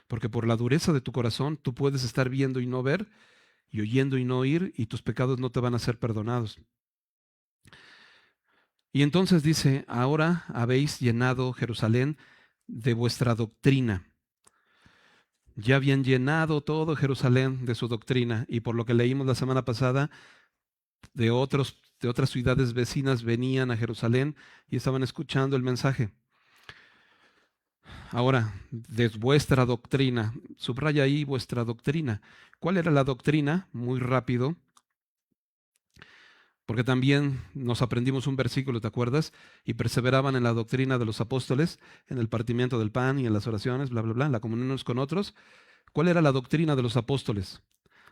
porque por la dureza de tu corazón tú puedes estar viendo y no ver y oyendo y no oír y tus pecados no te van a ser perdonados. Y entonces dice, ahora habéis llenado Jerusalén de vuestra doctrina. Ya habían llenado todo Jerusalén de su doctrina y por lo que leímos la semana pasada, de otras ciudades vecinas venían a Jerusalén y estaban escuchando el mensaje. Ahora, de vuestra doctrina, subraya ahí vuestra doctrina. ¿Cuál era la doctrina? Muy rápido, porque también nos aprendimos un versículo, ¿te acuerdas? Y perseveraban en la doctrina de los apóstoles, en el partimiento del pan y en las oraciones, bla, bla, bla, en la comunión unos con otros. ¿Cuál era la doctrina de los apóstoles?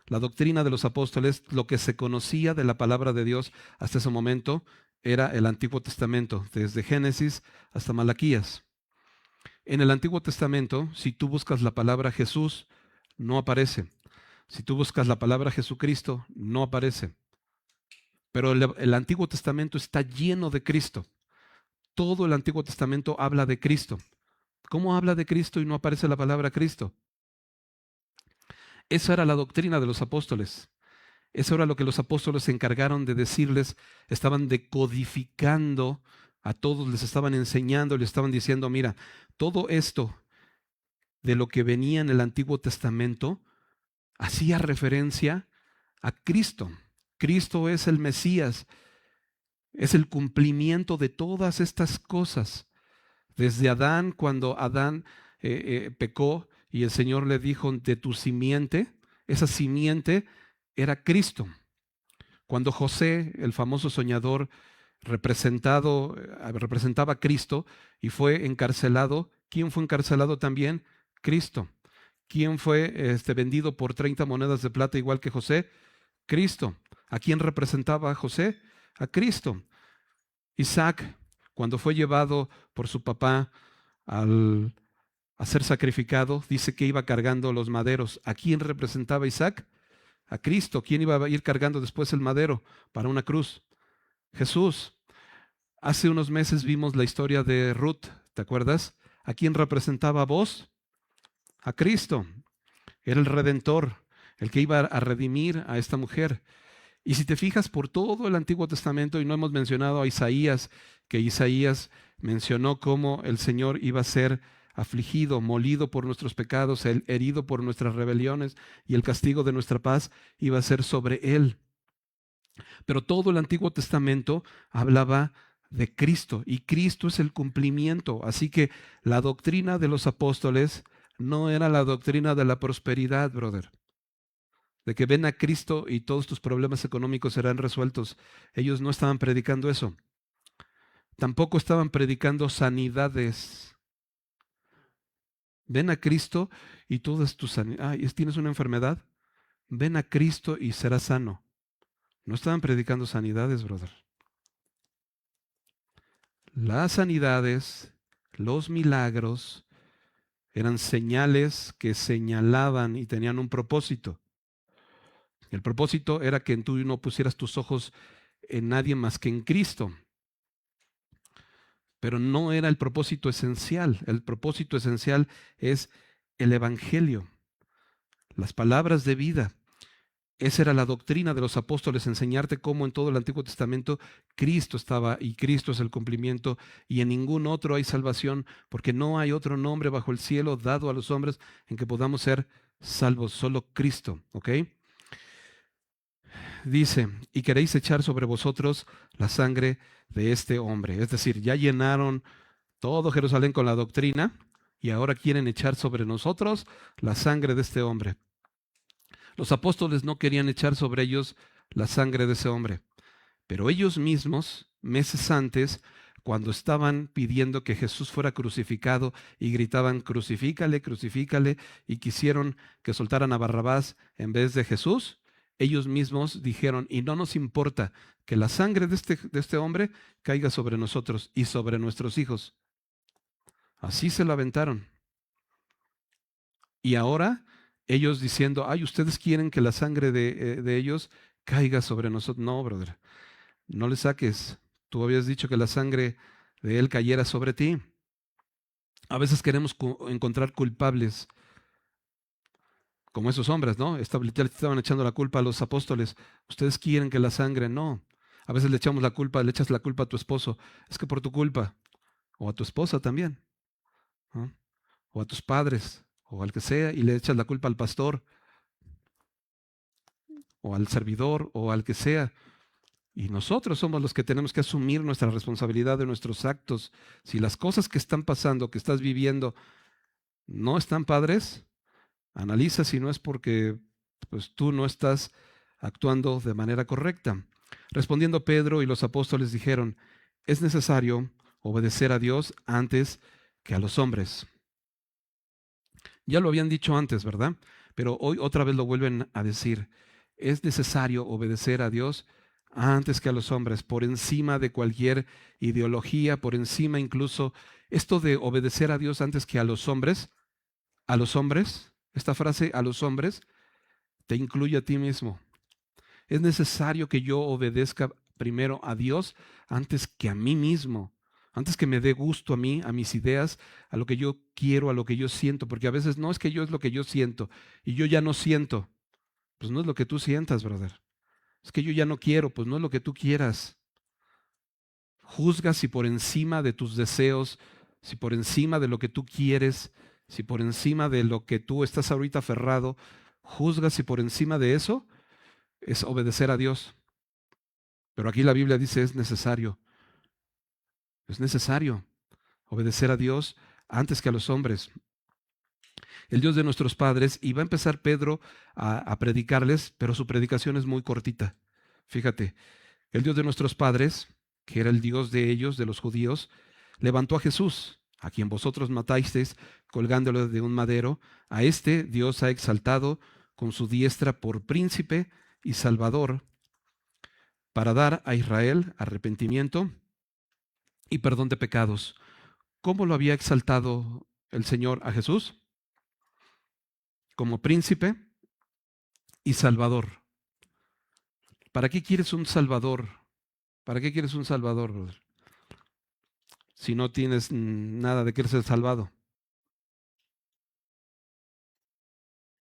La doctrina de los apóstoles, lo que se conocía de la palabra de Dios hasta ese momento, era el Antiguo Testamento, desde Génesis hasta Malaquías. En el Antiguo Testamento, si tú buscas la palabra Jesús, no aparece. Si tú buscas la palabra Jesucristo, no aparece. Pero el Antiguo Testamento está lleno de Cristo. Todo el Antiguo Testamento habla de Cristo. ¿Cómo habla de Cristo y no aparece la palabra Cristo? Esa era la doctrina de los apóstoles. Eso era lo que los apóstoles se encargaron de decirles. Estaban decodificando a todos, les estaban enseñando, les estaban diciendo, mira, todo esto de lo que venía en el Antiguo Testamento hacía referencia a Cristo. Cristo es el Mesías, es el cumplimiento de todas estas cosas. Desde Adán, cuando Adán pecó y el Señor le dijo, de tu simiente, esa simiente era Cristo. Cuando José, el famoso soñador, representaba a Cristo y fue encarcelado, ¿quién fue encarcelado también? Cristo. ¿Quién fue vendido por 30 monedas de plata igual que José? Cristo. ¿A quién representaba a José? A Cristo. Isaac, cuando fue llevado por su papá a ser sacrificado, dice que iba cargando los maderos. ¿A quién representaba Isaac? A Cristo. ¿Quién iba a ir cargando después el madero para una cruz? Jesús. Hace unos meses vimos la historia de Ruth, ¿te acuerdas? ¿A quién representaba vos? A Cristo. Era el Redentor, el que iba a redimir a esta mujer. Y si te fijas por todo el Antiguo Testamento, y no hemos mencionado a Isaías, que Isaías mencionó cómo el Señor iba a ser afligido, molido por nuestros pecados, herido por nuestras rebeliones, y el castigo de nuestra paz iba a ser sobre él. Pero todo el Antiguo Testamento hablaba de Cristo, y Cristo es el cumplimiento. Así que la doctrina de los apóstoles no era la doctrina de la prosperidad, brother, de que ven a Cristo y todos tus problemas económicos serán resueltos. Ellos no estaban predicando eso. Tampoco estaban predicando sanidades. Ven a Cristo y todas tus sanidades. ¿Tienes una enfermedad? Ven a Cristo y serás sano. No estaban predicando sanidades, brother. Las sanidades, los milagros, eran señales que señalaban y tenían un propósito. El propósito era que tú no pusieras tus ojos en nadie más que en Cristo. Pero no era el propósito esencial. El propósito esencial es el Evangelio, las palabras de vida. Esa era la doctrina de los apóstoles, enseñarte cómo en todo el Antiguo Testamento Cristo estaba y Cristo es el cumplimiento y en ningún otro hay salvación, porque no hay otro nombre bajo el cielo dado a los hombres en que podamos ser salvos, solo Cristo, ¿ok? Dice, y queréis echar sobre vosotros la sangre de este hombre. Es decir, ya llenaron todo Jerusalén con la doctrina y ahora quieren echar sobre nosotros la sangre de este hombre. Los apóstoles no querían echar sobre ellos la sangre de ese hombre, pero ellos mismos, meses antes, cuando estaban pidiendo que Jesús fuera crucificado y gritaban, crucifícale, crucifícale, y quisieron que soltaran a Barrabás en vez de Jesús, ellos mismos dijeron, y no nos importa que la sangre de este hombre caiga sobre nosotros y sobre nuestros hijos. Así se lo aventaron. Y ahora ellos diciendo, ay, ustedes quieren que la sangre de ellos caiga sobre nosotros. No, brother, no le saques. Tú habías dicho que la sangre de él cayera sobre ti. A veces queremos encontrar culpables, como esos hombres, ¿no? Estaban echando la culpa a los apóstoles. Ustedes quieren que la sangre, no. A veces le echas la culpa a tu esposo. Es que por tu culpa. O a tu esposa también, ¿no? O a tus padres, o al que sea, y le echas la culpa al pastor, o al servidor, o al que sea. Y nosotros somos los que tenemos que asumir nuestra responsabilidad de nuestros actos. Si las cosas que están pasando, que estás viviendo, no están padres, analiza si no es porque pues, tú no estás actuando de manera correcta. Respondiendo Pedro y los apóstoles dijeron, es necesario obedecer a Dios antes que a los hombres. Ya lo habían dicho antes, ¿verdad? Pero hoy otra vez lo vuelven a decir. Es necesario obedecer a Dios antes que a los hombres, por encima de cualquier ideología, por encima incluso esto de obedecer a Dios antes que a los hombres, esta frase a los hombres te incluye a ti mismo. Es necesario que yo obedezca primero a Dios antes que a mí mismo, antes que me dé gusto a mí, a mis ideas, a lo que yo quiero, a lo que yo siento, porque a veces no es que yo es lo que yo siento y yo ya no siento. Pues no es lo que tú sientas, brother. Es que yo ya no quiero, pues no es lo que tú quieras. Juzga si por encima de tus deseos, si por encima de lo que tú quieres, si por encima de lo que tú estás ahorita aferrado, juzga si por encima de eso es obedecer a Dios. Pero aquí la Biblia dice es necesario obedecer a Dios antes que a los hombres. El Dios de nuestros padres, y va a empezar Pedro a predicarles, pero su predicación es muy cortita. Fíjate, el Dios de nuestros padres, que era el Dios de ellos, de los judíos, levantó a Jesús, a quien vosotros matasteis colgándolo de un madero. A este Dios ha exaltado con su diestra por príncipe y salvador, para dar a Israel arrepentimiento y perdón de pecados. ¿Cómo lo había exaltado el Señor a Jesús? Como príncipe y salvador. ¿Para qué quieres un salvador? ¿Para qué quieres un salvador, brother? Si no tienes nada de qué ser salvado.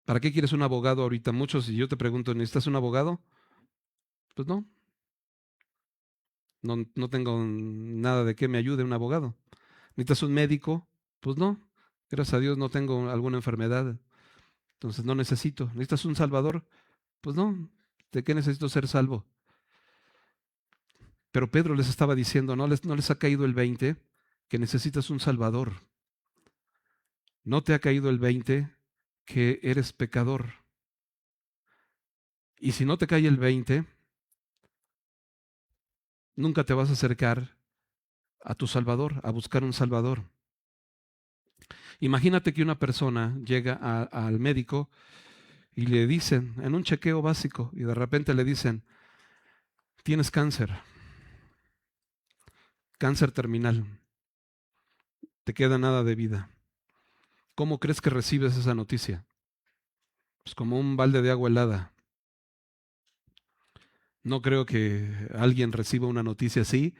¿Para qué quieres un abogado ahorita? Muchos, si yo te pregunto, ¿necesitas un abogado? Pues no. No tengo nada de qué me ayude un abogado. ¿Necesitas un médico? Pues no. Gracias a Dios no tengo alguna enfermedad. Entonces no necesito. ¿Necesitas un salvador? Pues no. ¿De qué necesito ser salvo? Pero Pedro les estaba diciendo, no les ha caído el 20 que necesitas un salvador. No te ha caído el 20 que eres pecador. Y si no te cae el 20, nunca te vas a acercar a tu Salvador, a buscar un Salvador. Imagínate que una persona llega al médico y le dicen, en un chequeo básico, y de repente le dicen, tienes cáncer, cáncer terminal, te queda nada de vida. ¿Cómo crees que recibes esa noticia? Pues como un balde de agua helada. No creo que alguien reciba una noticia así.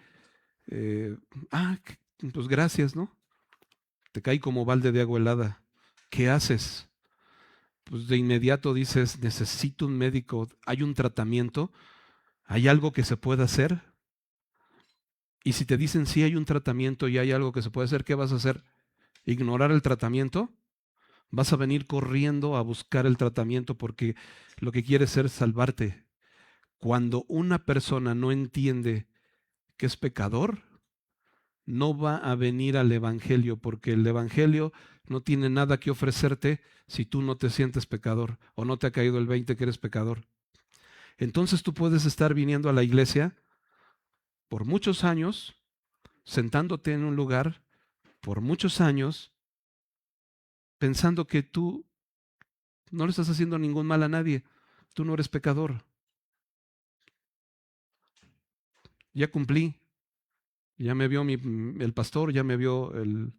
Eh, ah, pues gracias, ¿no? Te cae como balde de agua helada. ¿Qué haces? Pues de inmediato dices, necesito un médico, hay un tratamiento, hay algo que se pueda hacer. Y si te dicen sí hay un tratamiento y hay algo que se puede hacer, ¿qué vas a hacer? ¿Ignorar el tratamiento? Vas a venir corriendo a buscar el tratamiento porque lo que quieres es salvarte. Cuando una persona no entiende que es pecador, no va a venir al Evangelio porque el Evangelio no tiene nada que ofrecerte si tú no te sientes pecador o no te ha caído el 20 que eres pecador. Entonces tú puedes estar viniendo a la iglesia por muchos años, sentándote en un lugar por muchos años, pensando que tú no le estás haciendo ningún mal a nadie, tú no eres pecador. Ya cumplí, ya me vio el pastor, ya me vio el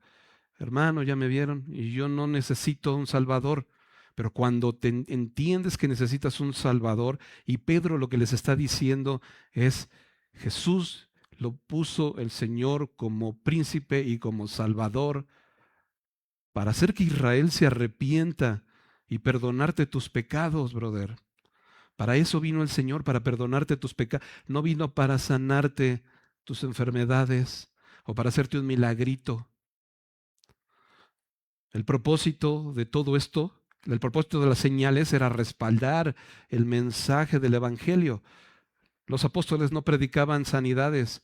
hermano, ya me vieron, y yo no necesito un salvador. Pero cuando te entiendes que necesitas un salvador, y Pedro lo que les está diciendo es, Jesús lo puso el Señor como príncipe y como salvador para hacer que Israel se arrepienta y perdonarte tus pecados, brother. Para eso vino el Señor, para perdonarte tus pecados. No vino para sanarte tus enfermedades o para hacerte un milagrito. El propósito de todo esto, el propósito de las señales era respaldar el mensaje del Evangelio. Los apóstoles no predicaban sanidades,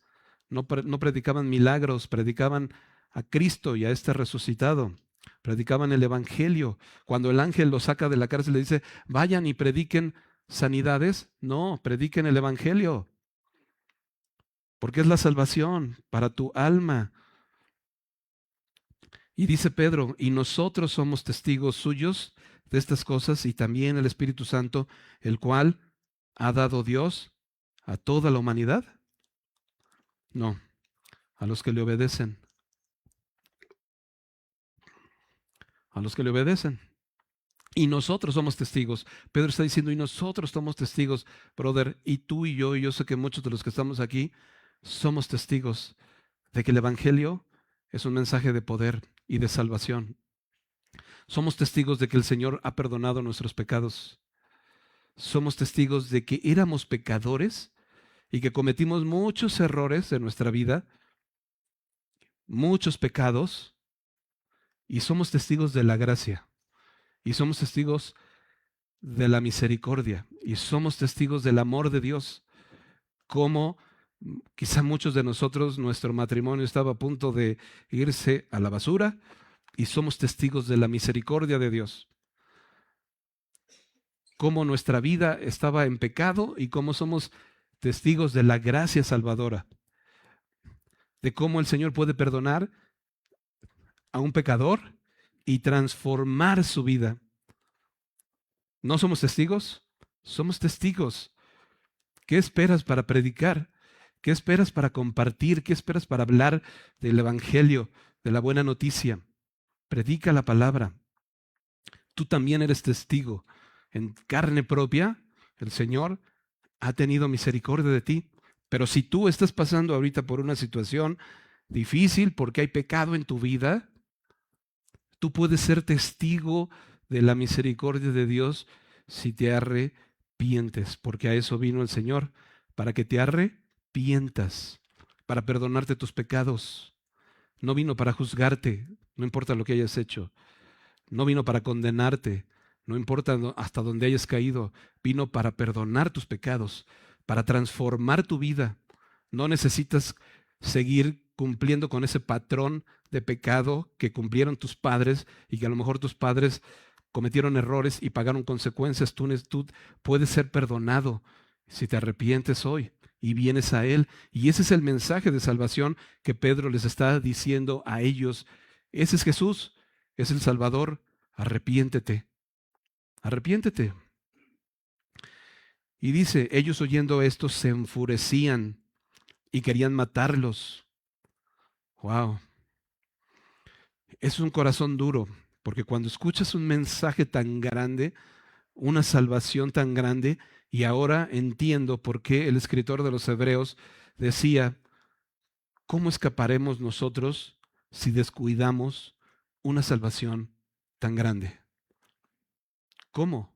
no predicaban milagros, predicaban a Cristo y a este resucitado. predicaban el evangelio. Cuando el ángel los saca de la cárcel le dice, vayan y prediquen sanidades. No, prediquen el evangelio, porque es la salvación para tu alma. Y dice Pedro, y nosotros somos testigos suyos de estas cosas, y también el Espíritu Santo, el cual ha dado Dios a toda la humanidad. No, a los que le obedecen. A los que le obedecen. Y nosotros somos testigos. Pedro está diciendo, y nosotros somos testigos, brother, y tú y yo sé que muchos de los que estamos aquí, somos testigos de que el Evangelio es un mensaje de poder y de salvación. Somos testigos de que el Señor ha perdonado nuestros pecados. Somos testigos de que éramos pecadores y que cometimos muchos errores en nuestra vida, muchos pecados, y somos testigos de la gracia, y somos testigos de la misericordia, y somos testigos del amor de Dios. Como quizá muchos de nosotros, nuestro matrimonio estaba a punto de irse a la basura, y somos testigos de la misericordia de Dios. Cómo nuestra vida estaba en pecado y cómo somos testigos de la gracia salvadora. De cómo el Señor puede perdonar a un pecador y transformar su vida. ¿No somos testigos? Somos testigos. ¿Qué esperas para predicar? ¿Qué esperas para compartir? ¿Qué esperas para hablar del Evangelio, de la buena noticia? Predica la palabra. Tú también eres testigo. En carne propia, el Señor ha tenido misericordia de ti. Pero si tú estás pasando ahorita por una situación difícil porque hay pecado en tu vida, tú puedes ser testigo de la misericordia de Dios si te arrepientes, porque a eso vino el Señor, para que te arrepientas, para perdonarte tus pecados. No vino para juzgarte, no importa lo que hayas hecho. No vino para condenarte, no importa hasta dónde hayas caído. Vino para perdonar tus pecados, para transformar tu vida. No necesitas seguir cumpliendo con ese patrón de pecado que cumplieron tus padres y que a lo mejor tus padres cometieron errores y pagaron consecuencias. Tú puedes ser perdonado si te arrepientes hoy y vienes a Él. Y ese es el mensaje de salvación que Pedro les está diciendo a ellos. Ese es Jesús, es el Salvador. Arrepiéntete, arrepiéntete. Y dice, ellos oyendo esto se enfurecían y querían matarlos. Wow. Es un corazón duro, porque cuando escuchas un mensaje tan grande, una salvación tan grande, y ahora entiendo por qué el escritor de los Hebreos decía, ¿cómo escaparemos nosotros si descuidamos una salvación tan grande? ¿Cómo?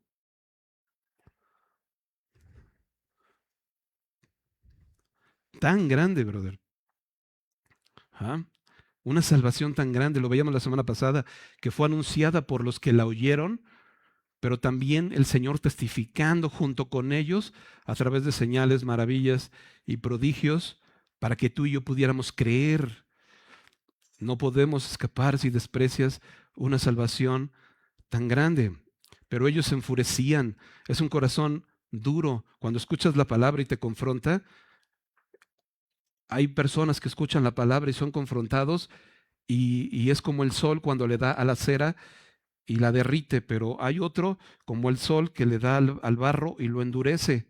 Tan grande, brother. ¿Ah? Una salvación tan grande, lo veíamos la semana pasada, que fue anunciada por los que la oyeron, pero también el Señor testificando junto con ellos a través de señales, maravillas y prodigios para que tú y yo pudiéramos creer. No podemos escapar si desprecias una salvación tan grande. Pero ellos se enfurecían. Es un corazón duro. Cuando escuchas la palabra y te confronta, hay personas que escuchan la palabra y son confrontados y es como el sol cuando le da a la cera y la derrite, pero hay otro como el sol que le da al barro y lo endurece.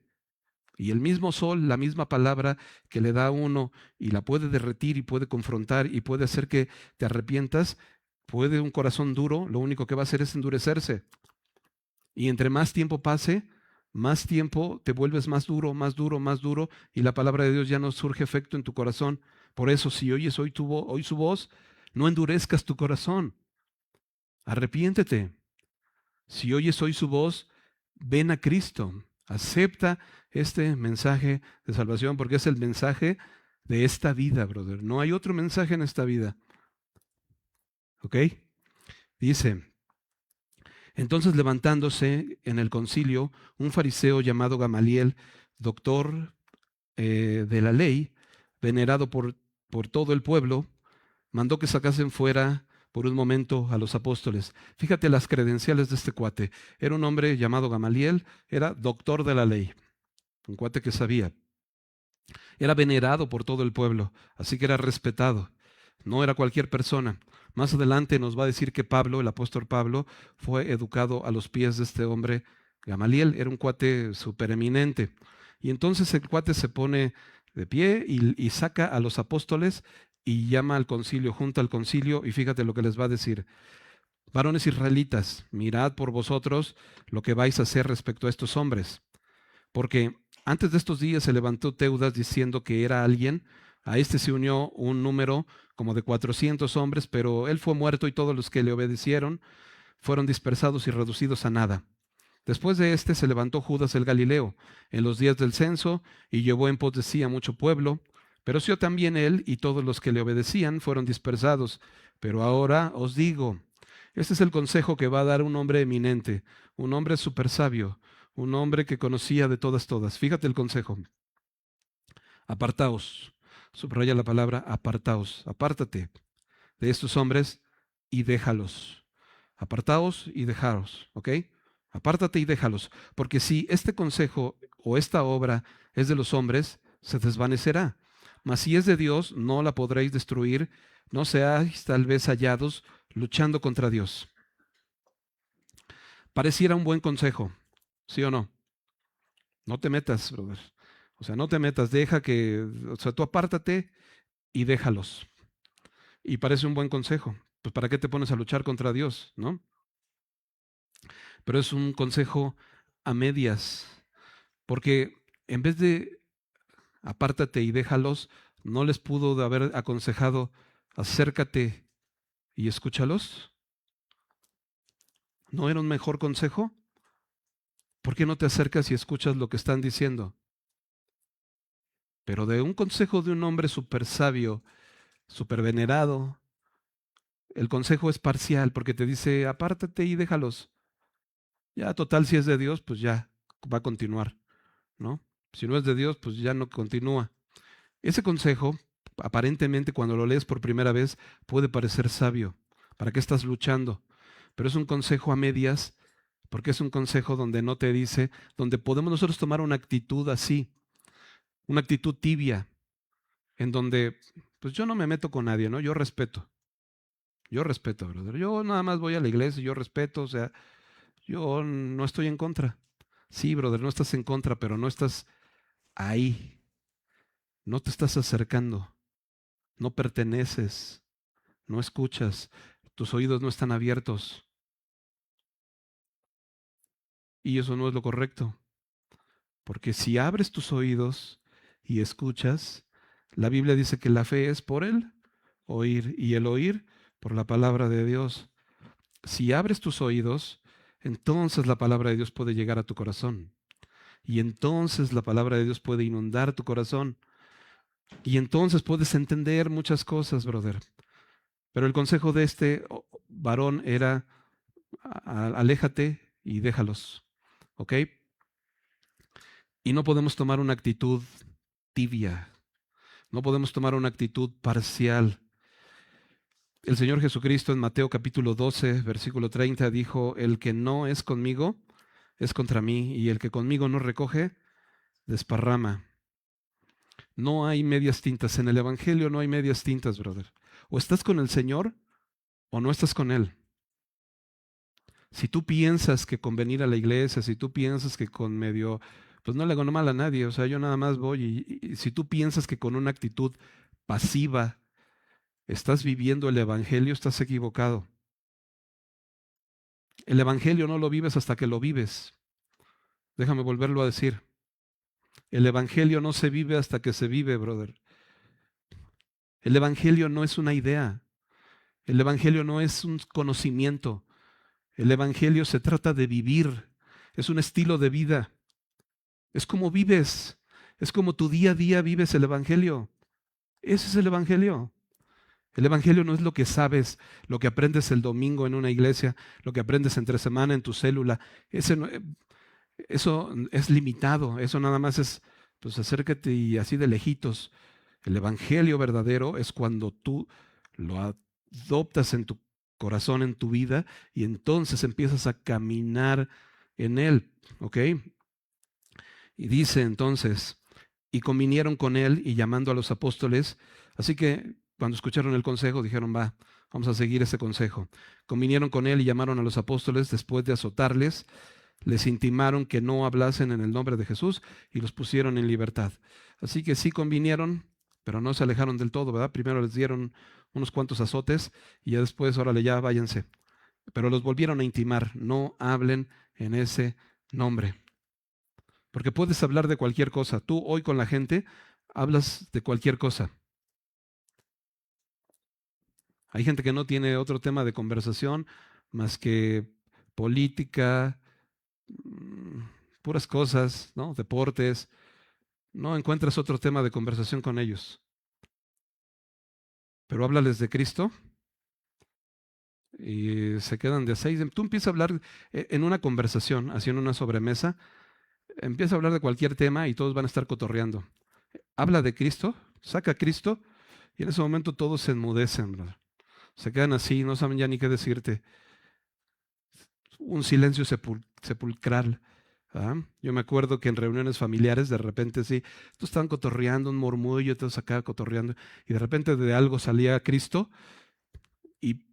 Y el mismo sol, la misma palabra que le da a uno y la puede derretir y puede confrontar y puede hacer que te arrepientas, puede un corazón duro, lo único que va a hacer es endurecerse. Y entre más tiempo pase, más tiempo te vuelves más duro, más duro, más duro, y la palabra de Dios ya no surge efecto en tu corazón. Por eso, si oyes hoy su voz, no endurezcas tu corazón. Arrepiéntete. Si oyes hoy su voz, ven a Cristo. Acepta este mensaje de salvación porque es el mensaje de esta vida, brother. No hay otro mensaje en esta vida. ¿Ok? Dice, entonces levantándose en el concilio, un fariseo llamado Gamaliel, doctor de la ley, venerado por todo el pueblo, mandó que sacasen fuera por un momento a los apóstoles. Fíjate las credenciales de este cuate. Era un hombre llamado Gamaliel, era doctor de la ley, un cuate que sabía. Era venerado por todo el pueblo, así que era respetado. No era cualquier persona. Más adelante nos va a decir que Pablo, el apóstol Pablo, fue educado a los pies de este hombre Gamaliel. Era un cuate supereminente. Y entonces el cuate se pone de pie y saca a los apóstoles y llama al concilio, junta al concilio, y fíjate lo que les va a decir. Varones israelitas, mirad por vosotros lo que vais a hacer respecto a estos hombres. Porque antes de estos días se levantó Teudas diciendo que era alguien. A este se unió un número como de 400 hombres, pero él fue muerto y todos los que le obedecieron fueron dispersados y reducidos a nada. Después de este se levantó Judas el Galileo en los días del censo y llevó en pos de sí a mucho pueblo, pero sí también él y todos los que le obedecían fueron dispersados. Pero ahora os digo, este es el consejo que va a dar un hombre eminente, un hombre súper sabio, un hombre que conocía de todas. Fíjate el consejo. Apartaos. Subraya la palabra apartaos. Apártate de estos hombres y déjalos. Apartaos y dejaros, ¿ok? Apártate y déjalos. Porque si este consejo o esta obra es de los hombres, se desvanecerá. Mas si es de Dios, no la podréis destruir. No seáis tal vez hallados luchando contra Dios. Pareciera un buen consejo, ¿sí o no? No te metas, brother. O sea, no te metas, tú apártate y déjalos. Y parece un buen consejo. Pues ¿para qué te pones a luchar contra Dios, no? Pero es un consejo a medias, porque en vez de apártate y déjalos, no les pudo haber aconsejado acércate y escúchalos. ¿No era un mejor consejo? ¿Por qué no te acercas y escuchas lo que están diciendo? Pero de un consejo de un hombre súper sabio, súper venerado, el consejo es parcial porque te dice, apártate y déjalos. Ya, total, si es de Dios, pues ya va a continuar, ¿no? Si no es de Dios, pues ya no continúa. Ese consejo, aparentemente, cuando lo lees por primera vez, puede parecer sabio. ¿Para qué estás luchando? Pero es un consejo a medias, porque es un consejo donde no te dice, donde podemos nosotros tomar una actitud así, una actitud tibia, en donde, pues yo no me meto con nadie, ¿no? Yo respeto, brother. Yo nada más voy a la iglesia, yo respeto, o sea, yo no estoy en contra. Sí, brother, no estás en contra, pero no estás ahí, no te estás acercando, no perteneces, no escuchas, tus oídos no están abiertos. Y eso no es lo correcto, porque si abres tus oídos y escuchas, la Biblia dice que la fe es por el oír y el oír por la palabra de Dios. Si abres tus oídos, entonces la palabra de Dios puede llegar a tu corazón. Y entonces la palabra de Dios puede inundar tu corazón. Y entonces puedes entender muchas cosas, brother. Pero el consejo de este varón era, aléjate y déjalos. ¿Ok? Y no podemos tomar una actitud tibia. No podemos tomar una actitud parcial. El Señor Jesucristo en Mateo capítulo 12, versículo 30 dijo, el que no es conmigo es contra mí, y el que conmigo no recoge, desparrama. No hay medias tintas. En el Evangelio no hay medias tintas, brother. O estás con el Señor o no estás con Él. Si tú piensas que con venir a la iglesia, si tú piensas que con medio, pues no le hago mal a nadie, o sea, yo nada más voy y si tú piensas que con una actitud pasiva estás viviendo el Evangelio, estás equivocado. El Evangelio no lo vives hasta que lo vives. Déjame volverlo a decir. El Evangelio no se vive hasta que se vive, brother. El Evangelio no es una idea. El Evangelio no es un conocimiento. El Evangelio se trata de vivir. Es un estilo de vida. Es como vives. Es como tu día a día vives el Evangelio. Ese es el Evangelio. El Evangelio no es lo que sabes, lo que aprendes el domingo en una iglesia, lo que aprendes entre semana en tu célula. Eso es limitado. Eso nada más es, pues acércate y así de lejitos. El Evangelio verdadero es cuando tú lo adoptas en tu corazón, en tu vida, y entonces empiezas a caminar en Él, ¿ok? Y dice entonces, y convinieron con Él y llamando a los apóstoles, así que cuando escucharon el consejo dijeron, va, vamos a seguir ese consejo. Convinieron con Él y llamaron a los apóstoles después de azotarles, les intimaron que no hablasen en el nombre de Jesús y los pusieron en libertad. Así que sí convinieron, pero no se alejaron del todo, ¿verdad? Primero les dieron unos cuantos azotes y ya después, órale, ya váyanse. Pero los volvieron a intimar, no hablen en ese nombre. Porque puedes hablar de cualquier cosa. Tú hoy con la gente hablas de cualquier cosa. Hay gente que no tiene otro tema de conversación más que política, puras cosas, ¿no? Deportes. No encuentras otro tema de conversación con ellos. Pero háblales de Cristo y se quedan de seis. Tú empiezas a hablar en una conversación, haciendo una sobremesa, empieza a hablar de cualquier tema y todos van a estar cotorreando. Habla de Cristo, saca a Cristo y en ese momento todos se enmudecen, brother. Se quedan así, no saben ya ni qué decirte. Un silencio sepulcral. ¿Ah? Yo me acuerdo que en reuniones familiares de repente sí, todos estaban cotorreando, un murmullo, todos acá cotorreando, y de repente de algo salía Cristo y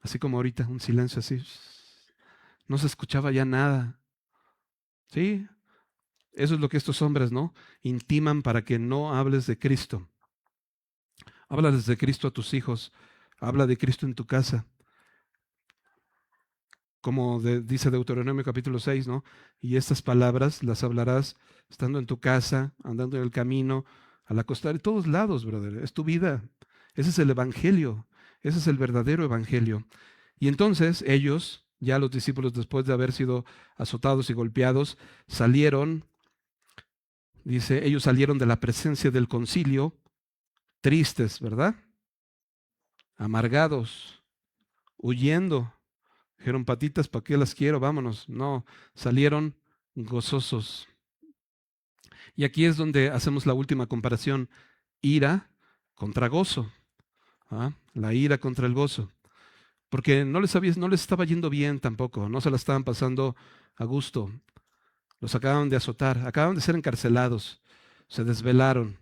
así como ahorita, un silencio así, no se escuchaba ya nada. Sí, eso es lo que estos hombres, ¿no? Intiman para que no hables de Cristo. Háblales de Cristo a tus hijos, habla de Cristo en tu casa. Como dice Deuteronomio capítulo 6, ¿no? Y estas palabras las hablarás estando en tu casa, andando en el camino, al acostar, en todos lados, brother. Es tu vida. Ese es el evangelio. Ese es el verdadero evangelio. Y entonces ellos, ya los discípulos, después de haber sido azotados y golpeados, salieron, dice, ellos salieron de la presencia del concilio tristes, ¿verdad? Amargados, huyendo. Dijeron, patitas, ¿para qué las quiero? Vámonos. No, salieron gozosos. Y aquí es donde hacemos la última comparación. Ira contra gozo. ¿Ah? La ira contra el gozo. Porque no les estaba yendo bien tampoco. No se la estaban pasando a gusto. Los acaban de azotar. Acaban de ser encarcelados. Se desvelaron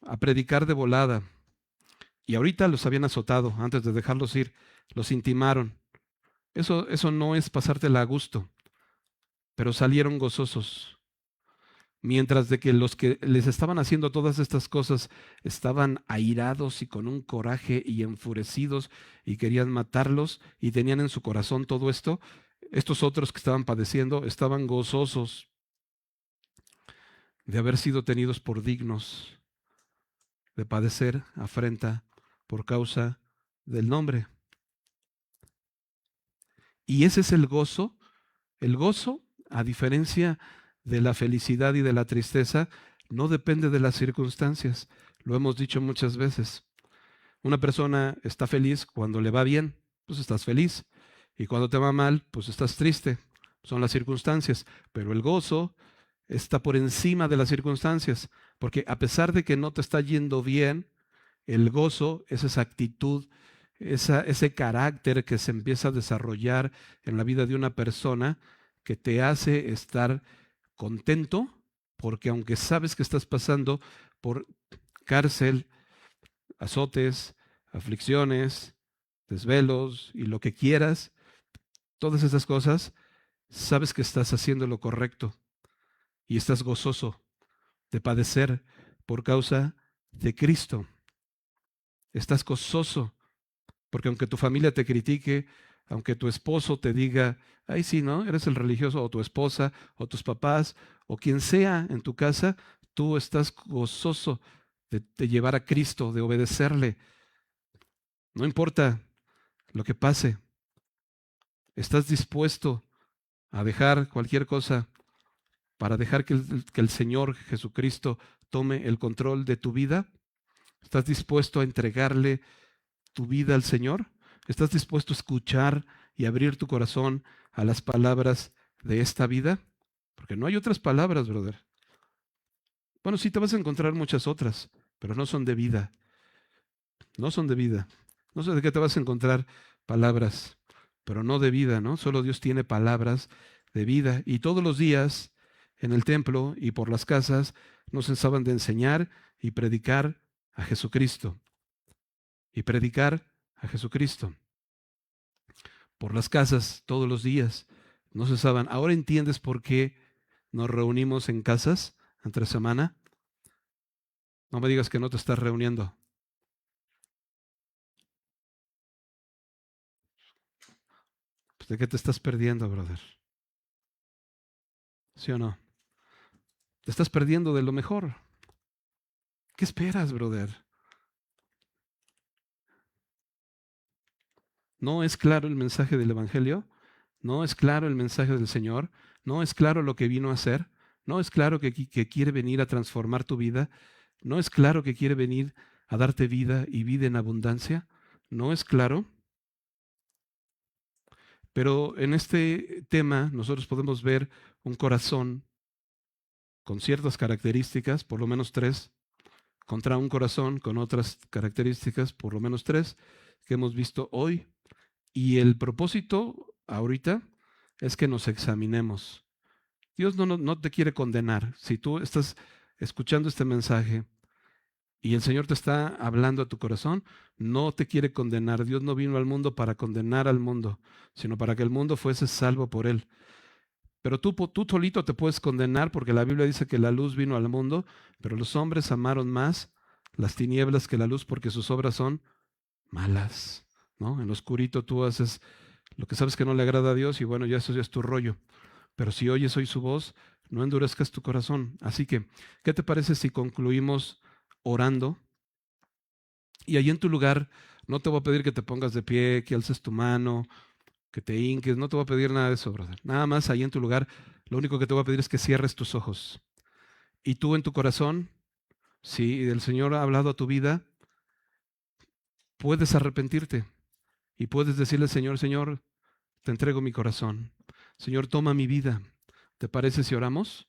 a predicar de volada. Y ahorita los habían azotado antes de dejarlos ir. Los intimaron. Eso no es pasártela a gusto, pero salieron gozosos. Mientras de que los que les estaban haciendo todas estas cosas estaban airados y con un coraje y enfurecidos y querían matarlos y tenían en su corazón todo esto, estos otros que estaban padeciendo estaban gozosos de haber sido tenidos por dignos de padecer afrenta por causa del nombre. Y ese es el gozo. El gozo, a diferencia de la felicidad y de la tristeza, no depende de las circunstancias. Lo hemos dicho muchas veces. Una persona está feliz cuando le va bien, pues estás feliz. Y cuando te va mal, pues estás triste. Son las circunstancias. Pero el gozo está por encima de las circunstancias. Porque a pesar de que no te está yendo bien, el gozo es esa actitud, ese carácter que se empieza a desarrollar en la vida de una persona que te hace estar contento, porque aunque sabes que estás pasando por cárcel, azotes, aflicciones, desvelos y lo que quieras, todas esas cosas, sabes que estás haciendo lo correcto y estás gozoso de padecer por causa de Cristo. Estás gozoso porque aunque tu familia te critique, aunque tu esposo te diga, ay, sí, ¿no? Eres el religioso, o tu esposa, o tus papás, o quien sea en tu casa, tú estás gozoso de llevar a Cristo, de obedecerle. No importa lo que pase, estás dispuesto a dejar cualquier cosa para dejar que el Señor Jesucristo tome el control de tu vida. ¿Estás dispuesto a entregarle tu vida al Señor? ¿Estás dispuesto a escuchar y abrir tu corazón a las palabras de esta vida? Porque no hay otras palabras, brother. Bueno, sí te vas a encontrar muchas otras, pero no son de vida. No son de vida. No sé de qué te vas a encontrar palabras, pero no de vida, ¿no? Solo Dios tiene palabras de vida. Y todos los días en el templo y por las casas no cesaban de enseñar y predicar a Jesucristo. Y predicar a Jesucristo. Por las casas todos los días no cesaban. Ahora entiendes por qué nos reunimos en casas entre semana. No me digas que no te estás reuniendo. Pues, ¿de qué te estás perdiendo, brother? ¿Sí o no? Te estás perdiendo de lo mejor. ¿Qué esperas, brother? ¿No es claro el mensaje del Evangelio? ¿No es claro el mensaje del Señor? ¿No es claro lo que vino a hacer? ¿No es claro que quiere venir a transformar tu vida? ¿No es claro que quiere venir a darte vida y vida en abundancia? ¿No es claro? Pero en este tema nosotros podemos ver un corazón con ciertas características, por lo menos tres, contra un corazón con otras características, por lo menos tres, que hemos visto hoy. Y el propósito ahorita es que nos examinemos. Dios no te quiere condenar. Si tú estás escuchando este mensaje y el Señor te está hablando a tu corazón, no te quiere condenar. Dios no vino al mundo para condenar al mundo, sino para que el mundo fuese salvo por Él. Pero tú solito te puedes condenar porque la Biblia dice que la luz vino al mundo, pero los hombres amaron más las tinieblas que la luz porque sus obras son malas, ¿no? En lo oscurito tú haces lo que sabes que no le agrada a Dios y bueno, ya eso ya es tu rollo. Pero si oyes hoy su voz, no endurezcas tu corazón. Así que, ¿qué te parece si concluimos orando? Y ahí en tu lugar, no te voy a pedir que te pongas de pie, que alces tu mano, que te hinques, no te voy a pedir nada de eso, brother. Nada más ahí en tu lugar, lo único que te voy a pedir es que cierres tus ojos. Y tú en tu corazón, si el Señor ha hablado a tu vida, puedes arrepentirte y puedes decirle, Señor, Señor, te entrego mi corazón. Señor, toma mi vida. ¿Te parece si oramos?